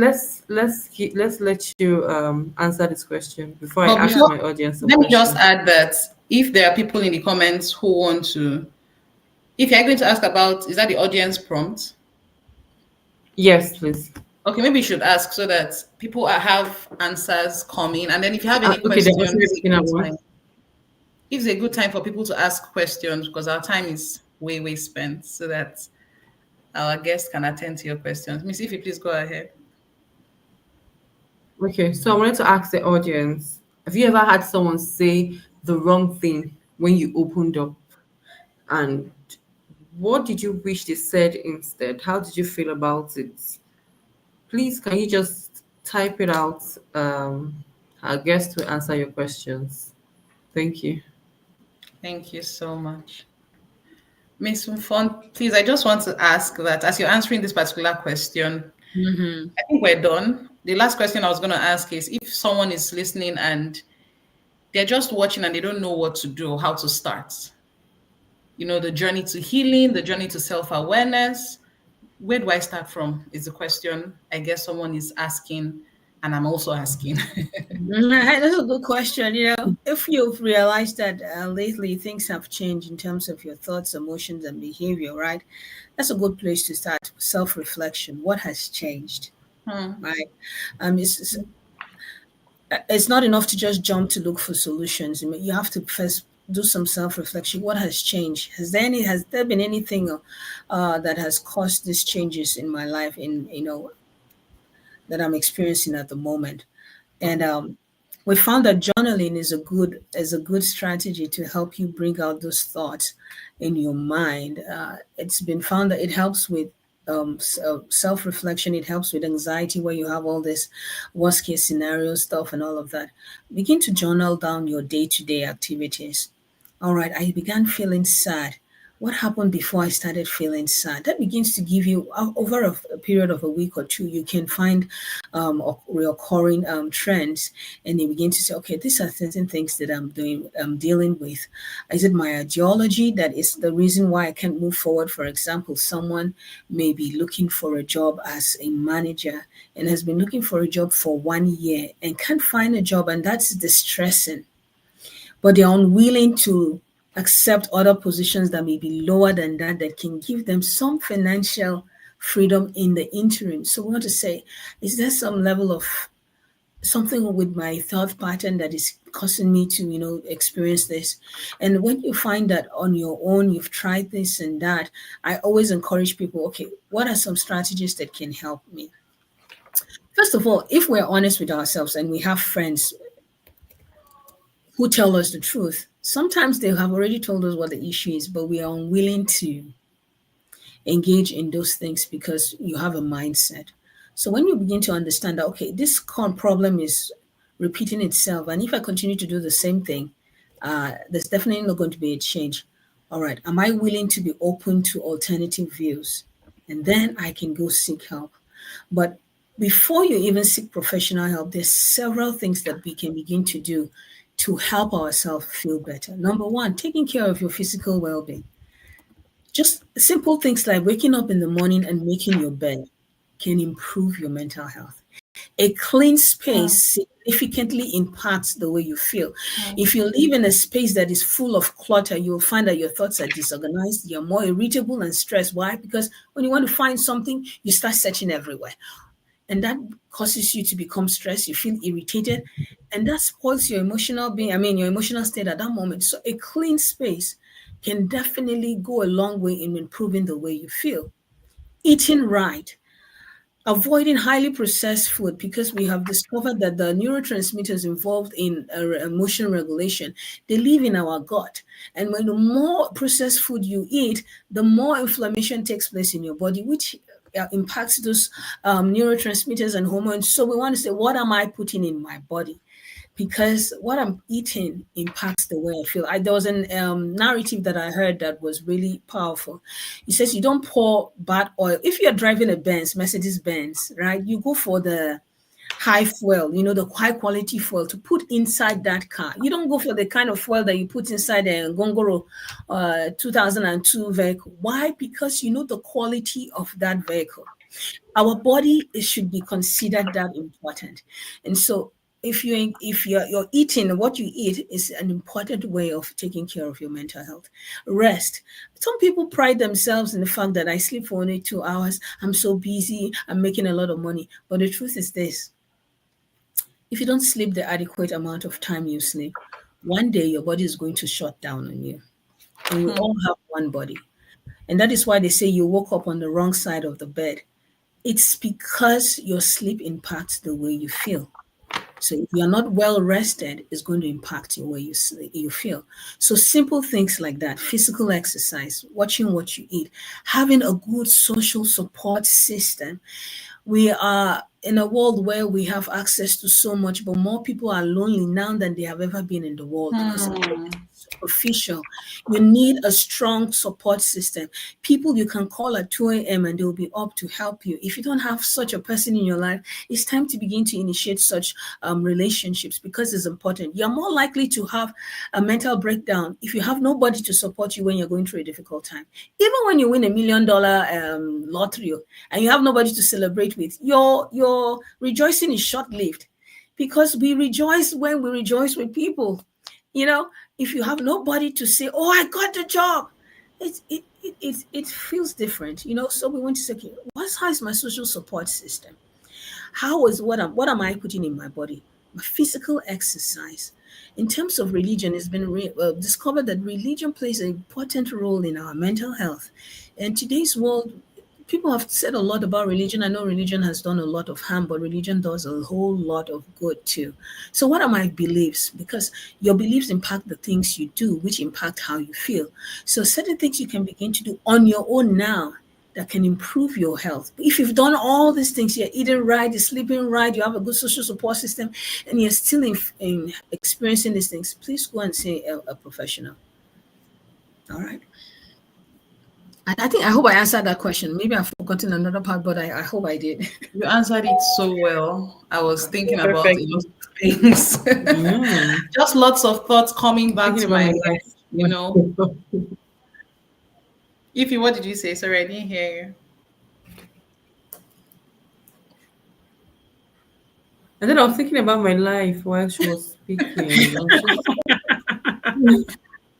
let you answer this question before I But ask Yeah. before, my audience some let me just questions. add that if there are people in the comments who want to, if you're going to ask about, is that the audience prompt? Yes, please. Okay, maybe you should ask so that people have answers coming. And then if you have any Okay, they're questions, answering everything at once. it's a good time for people to ask questions because our time is way spent so that our guests can attend to your questions. Miss Ify, please go ahead. Okay, so I wanted to ask the audience, have you ever had someone say the wrong thing when you opened up? And what did you wish they said instead? How did you feel about it? Please, can you just type it out? Our guest will answer your questions. Thank you. Thank you so much. Miss Mfon, please, I just want to ask that as you're answering this particular question, Hmm. I think we're done. The last question I was going to ask is if someone is listening and they're just watching and they don't know what to do, how to start, the journey to healing, the journey to self awareness, where do I start from? Is the question I guess someone is asking, and I'm also asking. That's a good question. If you've realized that lately things have changed in terms of your thoughts, emotions, and behavior, right? That's a good place to start. Self reflection. What has changed, Hmm. right? It's not enough to just jump to look for solutions. I mean, you have to first do some self reflection. What has changed? Has there been anything that has caused these changes in my life? That I'm experiencing at the moment. And we found that journaling is a good strategy to help you bring out those thoughts in your mind. It's been found that it helps with self reflection. It helps with anxiety where you have all this worst case scenario stuff and all of that. Begin to journal down your day to day activities. All right, I began feeling sad. What happened before I started feeling sad? That begins to give you, over a period of a week or two, you can find recurring trends, and you begin to say, okay, these are certain things that I'm dealing with. Is it my ideology that is the reason why I can't move forward? For example, someone may be looking for a job as a manager and has been looking for a job for 1 year and can't find a job, and that's distressing, but they're unwilling to accept other positions that may be lower than that can give them some financial freedom in the interim. So we want to say, is there some level of something with my thought pattern that is causing me to, experience this. And when you find that on your own, you've tried this and that, I always encourage people, okay, what are some strategies that can help me? First of all, if we're honest with ourselves and we have friends who tell us the truth, sometimes they have already told us what the issue is, but we are unwilling to engage in those things because you have a mindset. So when you begin to understand that, okay, this problem is repeating itself, and if I continue to do the same thing, there's definitely not going to be a change. All right, am I willing to be open to alternative views? And then I can go seek help. But before you even seek professional help, there's several things that we can begin to do to help ourselves feel better. Number one, taking care of your physical well-being. Just simple things like waking up in the morning and making your bed can improve your mental health. A clean Mm, space significantly impacts the way you feel. mm, If you live in a space that is full of clutter, you'll find that your thoughts are disorganized, you're more irritable and stressed. Why? Because when you want to find something, you start searching everywhere. And that causes you to become stressed, you feel irritated, and that spoils your emotional being, your emotional state at that moment. So a clean space can definitely go a long way in improving the way you feel. Eating right, avoiding highly processed food, because we have discovered that the neurotransmitters involved in emotion regulation, they live in our gut. And when the more processed food you eat, the more inflammation takes place in your body, which impacts those neurotransmitters and hormones. So we want to say, what am I putting in my body? Because what I'm eating impacts the way I feel. There was an narrative that I heard that was really powerful. It says you don't pour bad oil. If you're driving a Benz, Mercedes Benz, right, you go for the high fuel, the high quality fuel to put inside that car. You don't go for the kind of fuel that you put inside a Gongoro 2002 vehicle. Why? Because you know the quality of that vehicle. Our body should be considered that important. And so if you're eating, what you eat is an important way of taking care of your mental health. Rest. Some people pride themselves in the fact that I sleep for only 2 hours, I'm so busy, I'm making a lot of money. But the truth is this: if you don't sleep the adequate amount of time you sleep, one day your body is going to shut down on you. And we mm, all have one body. And that is why they say you woke up on the wrong side of the bed. It's because your sleep impacts the way you feel. So if you're not well rested, it's going to impact your way you feel. So simple things like that, physical exercise, watching what you eat, having a good social support system. We are in a world where we have access to so much, but more people are lonely now than they have ever been in the world because everything mm, is superficial. You need a strong support system. People you can call at 2 a.m. and they'll be up to help you. If you don't have such a person in your life, it's time to begin to initiate such relationships because it's important. You're more likely to have a mental breakdown if you have nobody to support you when you're going through a difficult time. Even when you win $1 million lottery and you have nobody to celebrate with, your rejoicing is short-lived because we rejoice when we rejoice with people. You know, if you have nobody to say, "Oh, I got the job," it feels different. So we want to say, okay, how is my social support system? How is what am I putting in my body? My physical exercise. In terms of religion, it's been discovered that religion plays an important role in our mental health. And today's world, people have said a lot about religion. I know religion has done a lot of harm, but religion does a whole lot of good too. So, what are my beliefs? Because your beliefs impact the things you do, which impact how you feel. So, certain things you can begin to do on your own now that can improve your health. If you've done all these things, you're eating right, you're sleeping right, you have a good social support system, and you're still in experiencing these things, please go and see a professional. All right. I think I hope I answered that question. Maybe I've forgotten another part, but I hope I did. you answered it so well. I was thinking about a Perfect. lot of things. Mm. Just lots of thoughts coming back Thinking to about my my head, life. you know. Ify, what did you say? Sorry, I didn't hear you. And then I was thinking about my life while she was speaking. I was just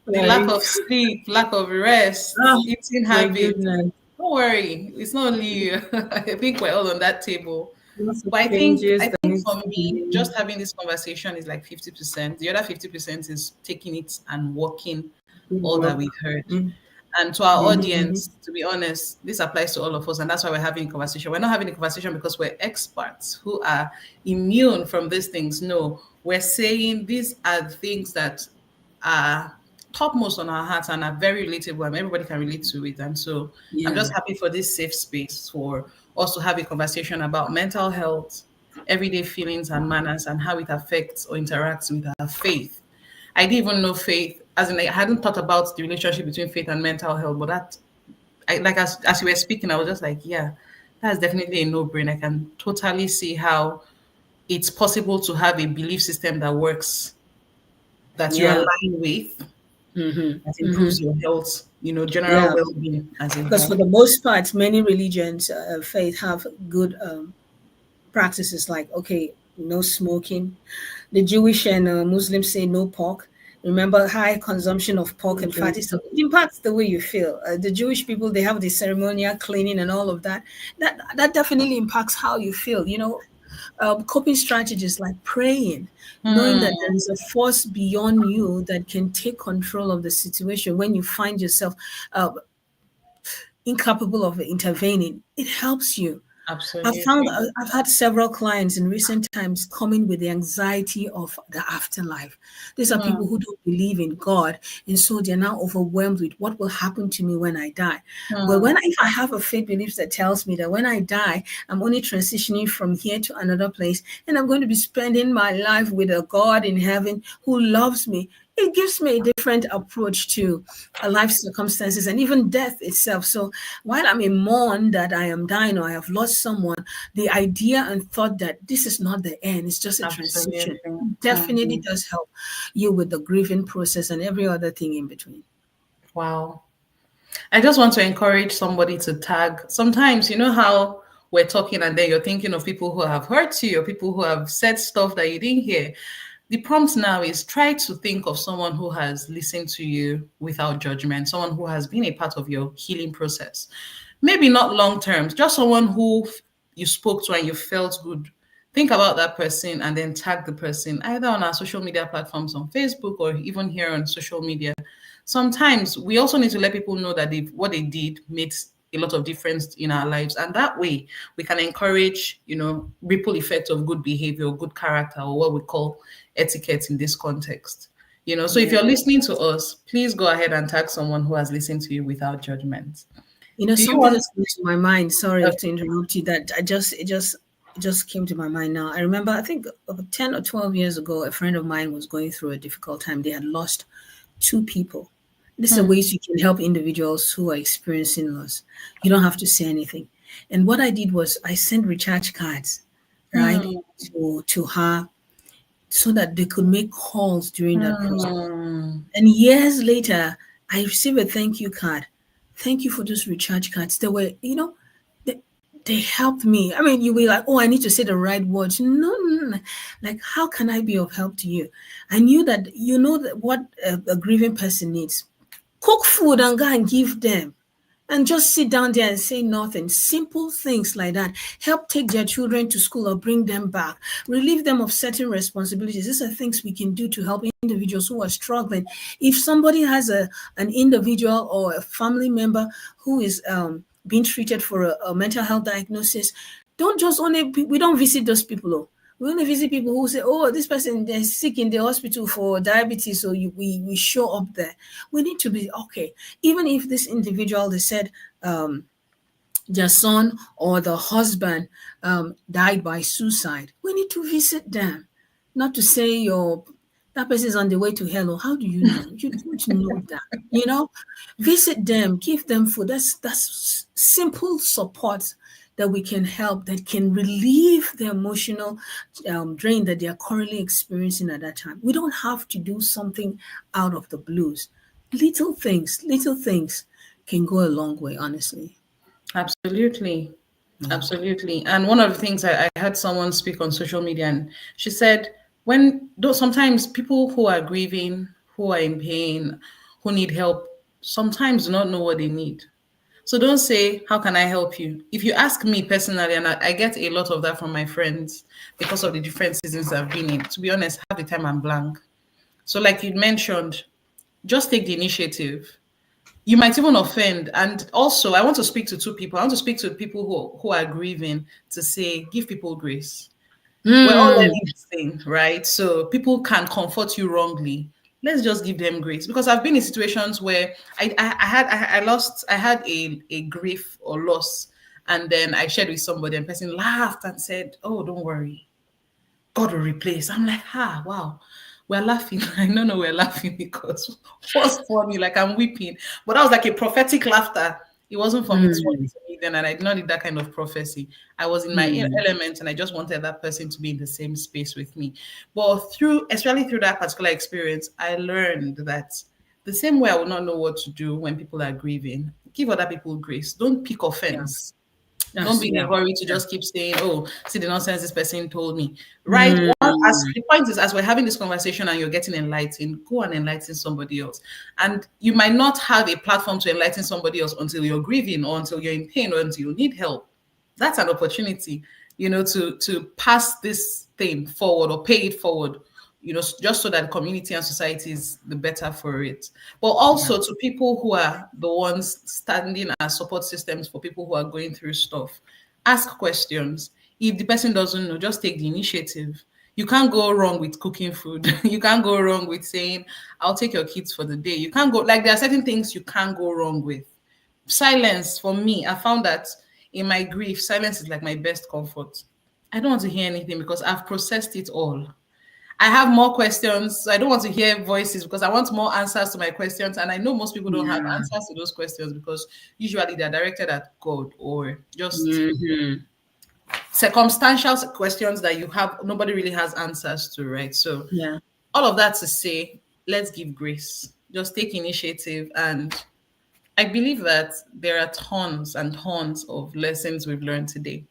The lack like, of sleep, lack of rest, oh eating my habits. goodness. Don't worry, it's not only you. I think we're all on that table. Lots of But I think changes I that think needs for me, Mm, just having this conversation is like 50%. The other 50% is taking it and working good all that work. we've heard. Mm, And to our mm-hmm, audience, to be honest, this applies to all of us, and that's why we're having a conversation. We're not having a conversation because we're experts who are immune from these things. No, we're saying these are things that are topmost on our hearts and are very relatable, and everybody can relate to it. And so I'm Yeah. just happy for this safe space for us to have a conversation about mental health, everyday feelings and manners, and how it affects or interacts with our faith. I didn't even know faith, as in, like, I hadn't thought about the relationship between faith and mental health, but that, as you were speaking, I was just like, yeah, that's definitely a no-brainer. I can totally see how it's possible to have a belief system that works, that you Yeah. align with, that Mm-hmm. improves Mm-hmm. your health, general Yeah. well-being as a Because whole. for the most part, many religions, faith have good practices like, okay, no smoking. The Jewish and Muslims say no pork. Remember, high consumption of pork and fatty okay. stuff. It impacts the way you feel. The Jewish people, they have the ceremonial cleaning and all of that. That definitely impacts how you feel. Coping strategies like praying, knowing that there Hmm, is a force beyond you that can take control of the situation when you find yourself uh, incapable of intervening. It helps you. absolutely. I've had several clients in recent times coming with the anxiety of the afterlife. These are people Hmm, who don't believe in God, and so they're now overwhelmed with what will happen to me when I die. But hmm, if I have a faith belief that tells me that when I die, I'm only transitioning from here to another place, and I'm going to be spending my life with a God in heaven who loves me, it gives me a different approach to life circumstances and even death itself. So while I'm in mourn that I am dying or I have lost someone, the idea and thought that this is not the end, it's just a transition, absolutely. definitely Hmm. does help you with the grieving process and every other thing in between. Wow. I just want to encourage somebody to tag. Sometimes, you know how we're talking and then you're thinking of people who have hurt you or people who have said stuff that you didn't hear. The prompt now is try to think of someone who has listened to you without judgment, someone who has been a part of your healing process. Maybe not long term, just someone who you spoke to and you felt good. Think about that person and then tag the person either on our social media platforms on Facebook or even here on social media. Sometimes we also need to let people know that what they did made a lot of difference in our lives, and that way we can encourage, ripple effect of good behavior, good character, or what we call etiquette in this context. So if Yeah. you're listening to us, please go ahead and tag someone who has listened to you without judgment. Do you Something want? that's came to my mind, sorry to interrupt you, that it just came to my mind now. I remember, I think about 10 or 12 years ago, a friend of mine was going through a difficult time. They had lost two people. This is Hmm, ways you can help individuals who are experiencing loss. You don't have to say anything. And what I did was I sent recharge cards, right, hmm, to her so that they could make calls during that process. hmm. And years later, I received a thank you card. Thank you for those recharge cards. They, they helped me. I mean, you were like, oh, I need to say the right words. No, no, no. Like, how can I be of help to you? I knew that you know that what a grieving person needs. Cook food and go and give them, and just sit down there and say nothing. Simple things like that help take their children to school or bring them back, relieve them of certain responsibilities. These are things we can do to help individuals who are struggling. If somebody has an individual or a family member who is being treated for a mental health diagnosis, don't just only, we don't visit those people. Oh. We only visit people who say, oh, this person is sick in the hospital for diabetes, so we show up there. We need to be okay. Even if this individual, they said, um, their son or the husband died by suicide, we need to visit them. Not to say that person is on the way to hell. Or how do you know? You don't know that. Visit them, give them food. That's simple support that we can help, that can relieve the emotional drain that they are currently experiencing at that time. We don't have to do something out of the blues. Little things can go a long way, honestly. Absolutely. Yeah. Absolutely. And one of the things I had someone speak on social media, and she said, though sometimes people who are grieving, who are in pain, who need help, sometimes do not know what they need. So don't say, how can I help you? If you ask me personally, and I get a lot of that from my friends because of the different seasons I've been in, to be honest, half the time I'm blank. So, like you mentioned, just take the initiative. You might even offend. And also, I want to speak to two people. I want to speak to people who are grieving to say, give people grace. We're all Mm, learning this thing, right? So people can comfort you wrongly. Let's just give them grace, because I've been in situations where I had a grief or loss, and then I shared with somebody, and the person laughed and said, "Oh, don't worry, God will replace." I'm like, ah, wow. We're laughing. I don't know we're laughing because what's funny? Like I'm weeping. But that was like a prophetic laughter. It wasn't for me to want mm, to me then, and I did not need that kind of prophecy. I was in my mm. element, and I just wanted that person to be in the same space with me. But especially through that particular experience, I learned that the same way I would not know what to do when people are grieving, give other people grace. Don't pick Yeah, offense. Don't that's be in a yeah. hurry to Yeah. just keep saying, "Oh, see the nonsense this person told me." Right? As Mm, the point is, as we're having this conversation and you're getting enlightened, go and enlighten somebody else. And you might not have a platform to enlighten somebody else until you're grieving, or until you're in pain, or until you need help. That's an opportunity, to pass this thing forward or pay it forward, just so that the community and society is the better for it. But yeah. also to people who are the ones standing as support systems for people who are going through stuff, ask questions. If the person doesn't know, just take the initiative. You can't go wrong with cooking food. You can't go wrong with saying, I'll take your kids for the day. You can't go, like, there are certain things you can't go wrong with. Silence, for me, I found that in my grief, silence is like my best comfort. I don't want to hear anything because I've processed it all. I have more questions. So I don't want to hear voices because I want more answers to my questions. And I know most people don't have Yeah. answers to those questions because usually they're directed at God, or just Hmm. circumstantial questions that you have nobody really has answers to, right? So Yeah. all of that to say, let's give grace. Just take initiative, and I believe that there are tons and tons of lessons we've learned today.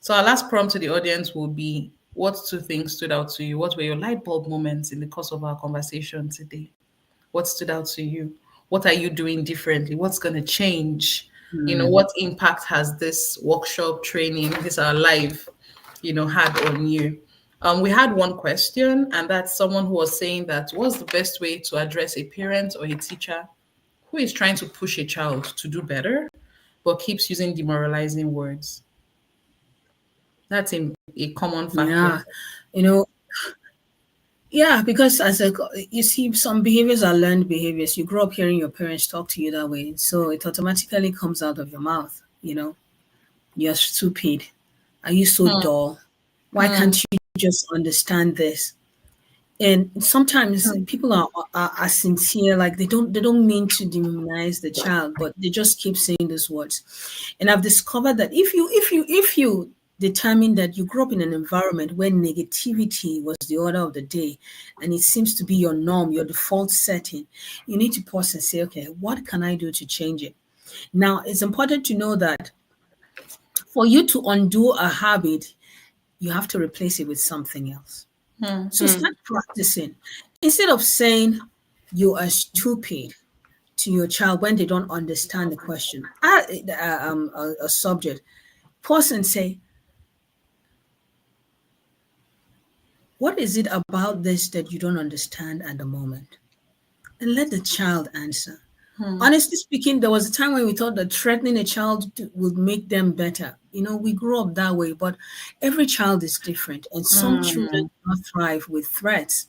So our last prompt to the audience will be, what two things stood out to you? What were your light bulb moments in the course of our conversation today? What stood out to you? What are you doing differently? What's going to change? Mm. What impact has this workshop, training, this our live, had on you? We had one question, and that's someone who was saying that, what's the best way to address a parent or a teacher who is trying to push a child to do better but keeps using demoralizing words? That's a common factor. Yeah. You know, yeah, because you see, some behaviors are learned behaviors. You grow up hearing your parents talk to you that way, so it automatically comes out of your mouth. You're stupid. Are you so Hmm, dull? Why hmm, can't you just understand this? And sometimes hmm, people are sincere, like they don't mean to demonize the child, but they just keep saying these words. And I've discovered that if you determine that you grew up in an environment where negativity was the order of the day, and it seems to be your norm, your default setting, you need to pause and say, okay, what can I do to change it? Now, it's important to know that for you to undo a habit, you have to replace it with something else. hmm, So hmm. start practicing. Instead of saying you are stupid to your child when they don't understand the question, a subject, pause and say, what is it about this that you don't understand at the moment? And let the child answer. Honestly speaking, there was a time when we thought that threatening a child would make them better. We grew up that way, but every child is different, and some children do not thrive with threats.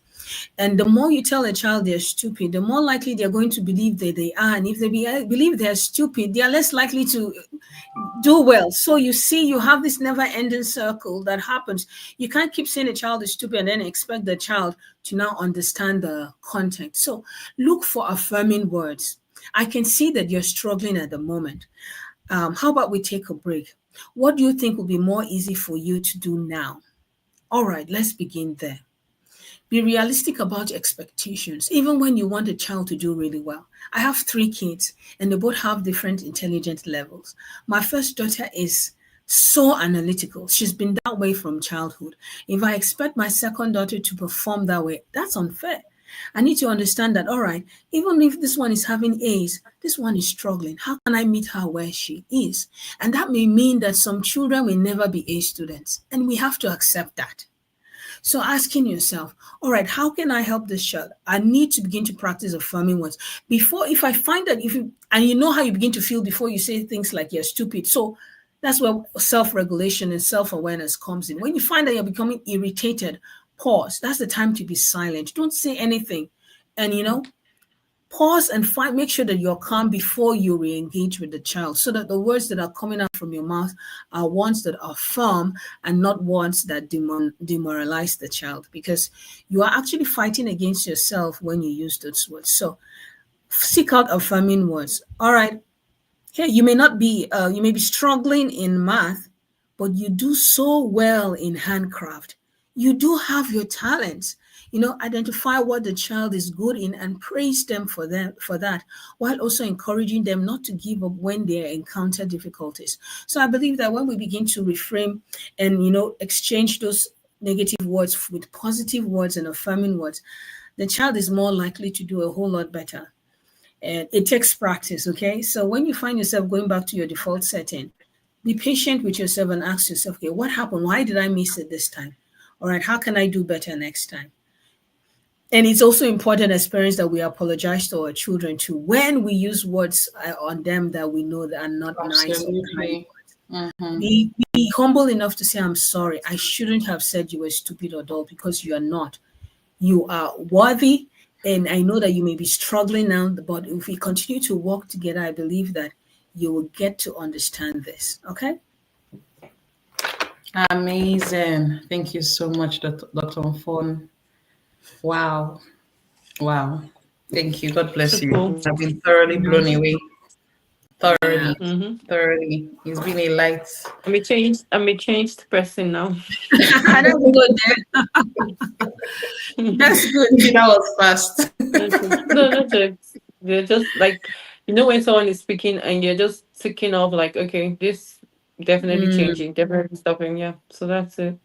And the more you tell a child they're stupid, the more likely they're going to believe that they are. And if they believe they're stupid, they are less likely to do well. So you see, you have this never ending circle that happens. You can't keep saying a child is stupid and then expect the child to now understand the content. So look for affirming words. I can see that you're struggling at the moment. How about we take a break? What do you think will be more easy for you to do now? All right, let's begin there. Be realistic about expectations, even when you want a child to do really well. I have three kids, and they both have different intelligence levels. My first daughter is so analytical. She's been that way from childhood. If I expect my second daughter to perform that way, that's unfair. I need to understand that, all right, even if this one is having A's, this one is struggling. How can I meet her where she is? And that may mean that some children will never be A students, and we have to accept that. So asking yourself, all right, how can I help this child? I need to begin to practice affirming words. Before, if I find that if you, and you know how you begin to feel before you say things like you're stupid. So that's where self-regulation and self-awareness comes in. When you find that you're becoming irritated, pause. That's the time to be silent. Don't say anything. And pause and make sure that you're calm before you re-engage with the child, so that the words that are coming out from your mouth are ones that are firm and not ones that demoralize the child, because you are actually fighting against yourself when you use those words. So seek out affirming words. All right, yeah, you may be struggling in math, but you do so well in handcraft. You do have your talents. Identify what the child is good in and praise them for that, while also encouraging them not to give up when they encounter difficulties. So I believe that when we begin to reframe and exchange those negative words with positive words and affirming words, the child is more likely to do a whole lot better. And it takes practice, okay? So when you find yourself going back to your default setting, be patient with yourself and ask yourself, okay, what happened? Why did I miss it this time? All right, how can I do better next time? And it's also important as parents that we apologize to our children too when we use words on them that we know that are not nice or kind. Absolutely. Mm-hmm. Be humble enough to say, I'm sorry. I shouldn't have said you were stupid or dull, because you are not. You are worthy. And I know that you may be struggling now, but if we continue to work together, I believe that you will get to understand this. Okay? Amazing. Thank you so much, Dr. Mfon. Wow. Wow. Thank you. God So bless you. cool. I've been thoroughly blown Mhm. away. Yeah. Thoroughly. Mm-hmm. Thoroughly. It's been a light. I'm a changed person now. That's good. That's good. Maybe that was fast. Okay. No, no jokes. They're just like, when someone is speaking and you're just thinking of like, okay, this definitely Mm, changing, definitely stopping. Yeah. So that's it.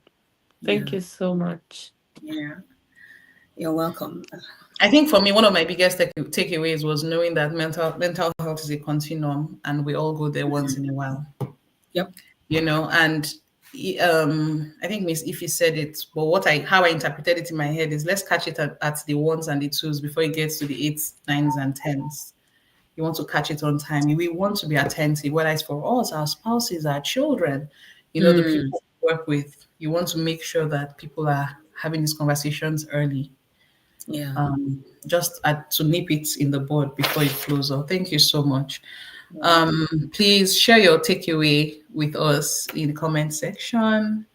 Thank yeah. you so much. Yeah. You're welcome. I think for me, one of my biggest takeaways was knowing that mental health is a continuum, and we all go there once in a while. Yep. And I think Miss Ify said it, but how I interpreted it in my head is, let's catch it at the ones and the twos before it gets to the eights, nines, and tens. You want to catch it on time. We want to be attentive, whether it's for us, our spouses, our children, the Mm, people we work with. You want to make sure that people are having these conversations early, yeah. just to nip it in the bud before it flows off. Thank you so much. You're welcome. Please share your takeaway with us in the comment section.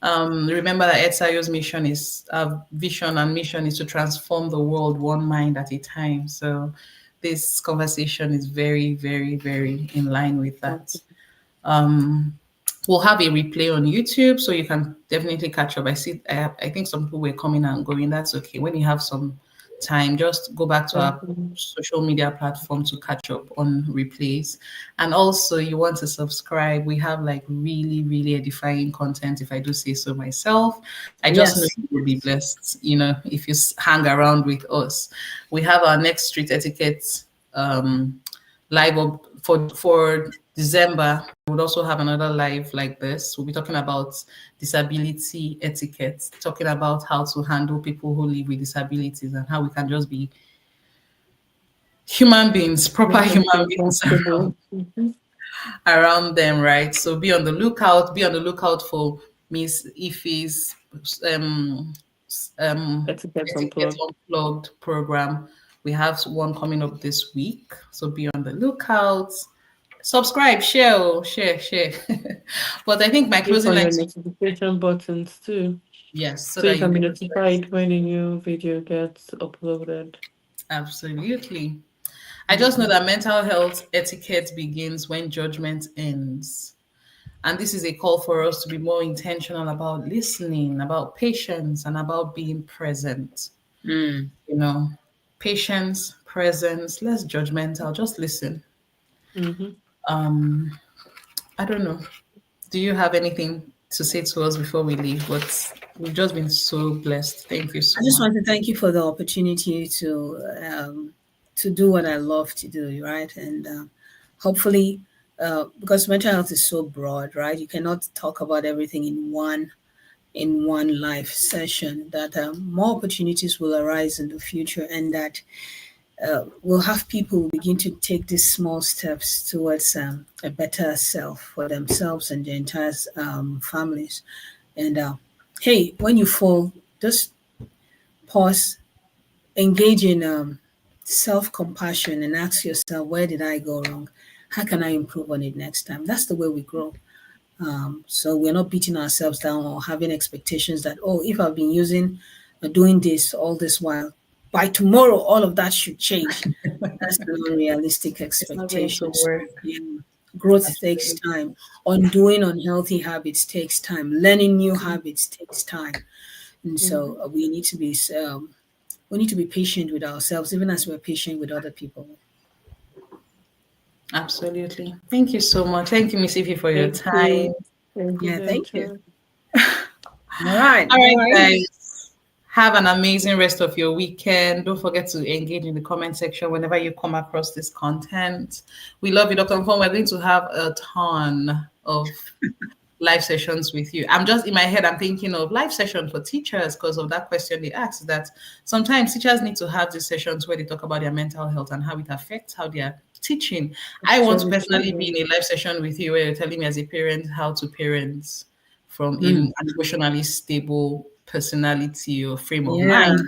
Remember that EDSAYO's mission is vision and mission is to transform the world one mind at a time. So this conversation is very, very, very in line with that. Um, we'll have a replay on YouTube, so you can definitely catch up. I think some people were coming and going. That's okay. When you have some time, just go back to our Mhm. social media platform to catch up on replays. And also, you want to subscribe. We have like really, really edifying content, if I do say so myself. I just know Yes. you will be blessed, if you hang around with us. We have our next street etiquette live up for December. We would also have another live like this. We'll be talking about disability etiquette, talking about how to handle people who live with disabilities and how we can just be human beings, proper Make them human feel beings comfortable. Mhm. around them, right? So be on the lookout. Be on the lookout for Miss Ify's um, Etiquette Etiquette unplugged. Unplugged program. We have one coming up this week, so be on the lookout. Subscribe, share, share. But I think my Click closing on line, your notification buttons too, yes, so so you that can you'll be be notified. notified when a new video gets uploaded. Absolutely. I just know Mhm. that mental health etiquette begins when judgment ends. And this is a call for us to be more intentional about listening, about patience, and about being present. Mm. You know, patience, presence, less judgmental, just listen. Mhm. I don't know. Do you have anything to say to us before we leave? What? We've just been so blessed. Thank you I so just much. want to thank you for the opportunity to do what I love to do, right? And hopefully, because mental health is so broad, right? You cannot talk about everything in one live session. That more opportunities will arise in the future, and that we'll have people begin to take these small steps towards a better self for themselves and their entire families. And hey, when you fall, just pause, engage in self compassion, and ask yourself, where did I go wrong? How can I improve on it next time? That's the way we grow. So we're not beating ourselves down or having expectations that, oh, if I've been doing this all this while, by tomorrow, all of that should change. That's an unrealistic It's not going to expectation. So, work. yeah, growth takes Absolutely. time. Undoing unhealthy habits takes time. Learning new habits takes time. And so Mhm. we need to be patient with ourselves, even as we're patient with other people. Absolutely. Thank you so much. Thank you, Miss Ify, for your Thank time. you. Thank you, Yeah, thank you. Doctor. All right, All all right, right. guys. Have an amazing rest of your weekend. Don't forget to engage in the comment section whenever you come across this content. We love you, Dr. Mfon. We're going to have a ton of live sessions with you. I'm just in my head, I'm thinking of live session for teachers because of that question they asked, that sometimes teachers need to have these sessions where they talk about their mental health and how it affects how they are teaching. I want to Actually, personally be children. in a live session with you where you're telling me as a parent how to parent from Hmm. an emotionally stable personality or frame of Yeah. mind.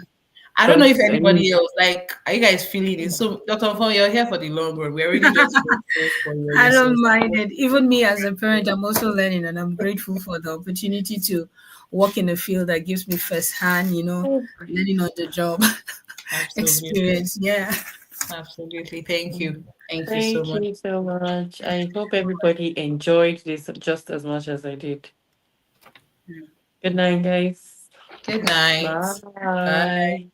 I don't know if Because I mean, anybody else, like, are you guys feeling it? So, Dr. Fong, you're here for the long run. We're really just grateful for your I don't resource. mind it. Even me as a parent, I'm also learning, and I'm grateful for the opportunity to work in a field that gives me firsthand, oh, learning on the job Absolutely. experience. Yeah. Absolutely. Thank you. Thank you so thank much. you so much. I hope everybody enjoyed this just as much as I did. Good night, guys. Good night. Bye. Bye.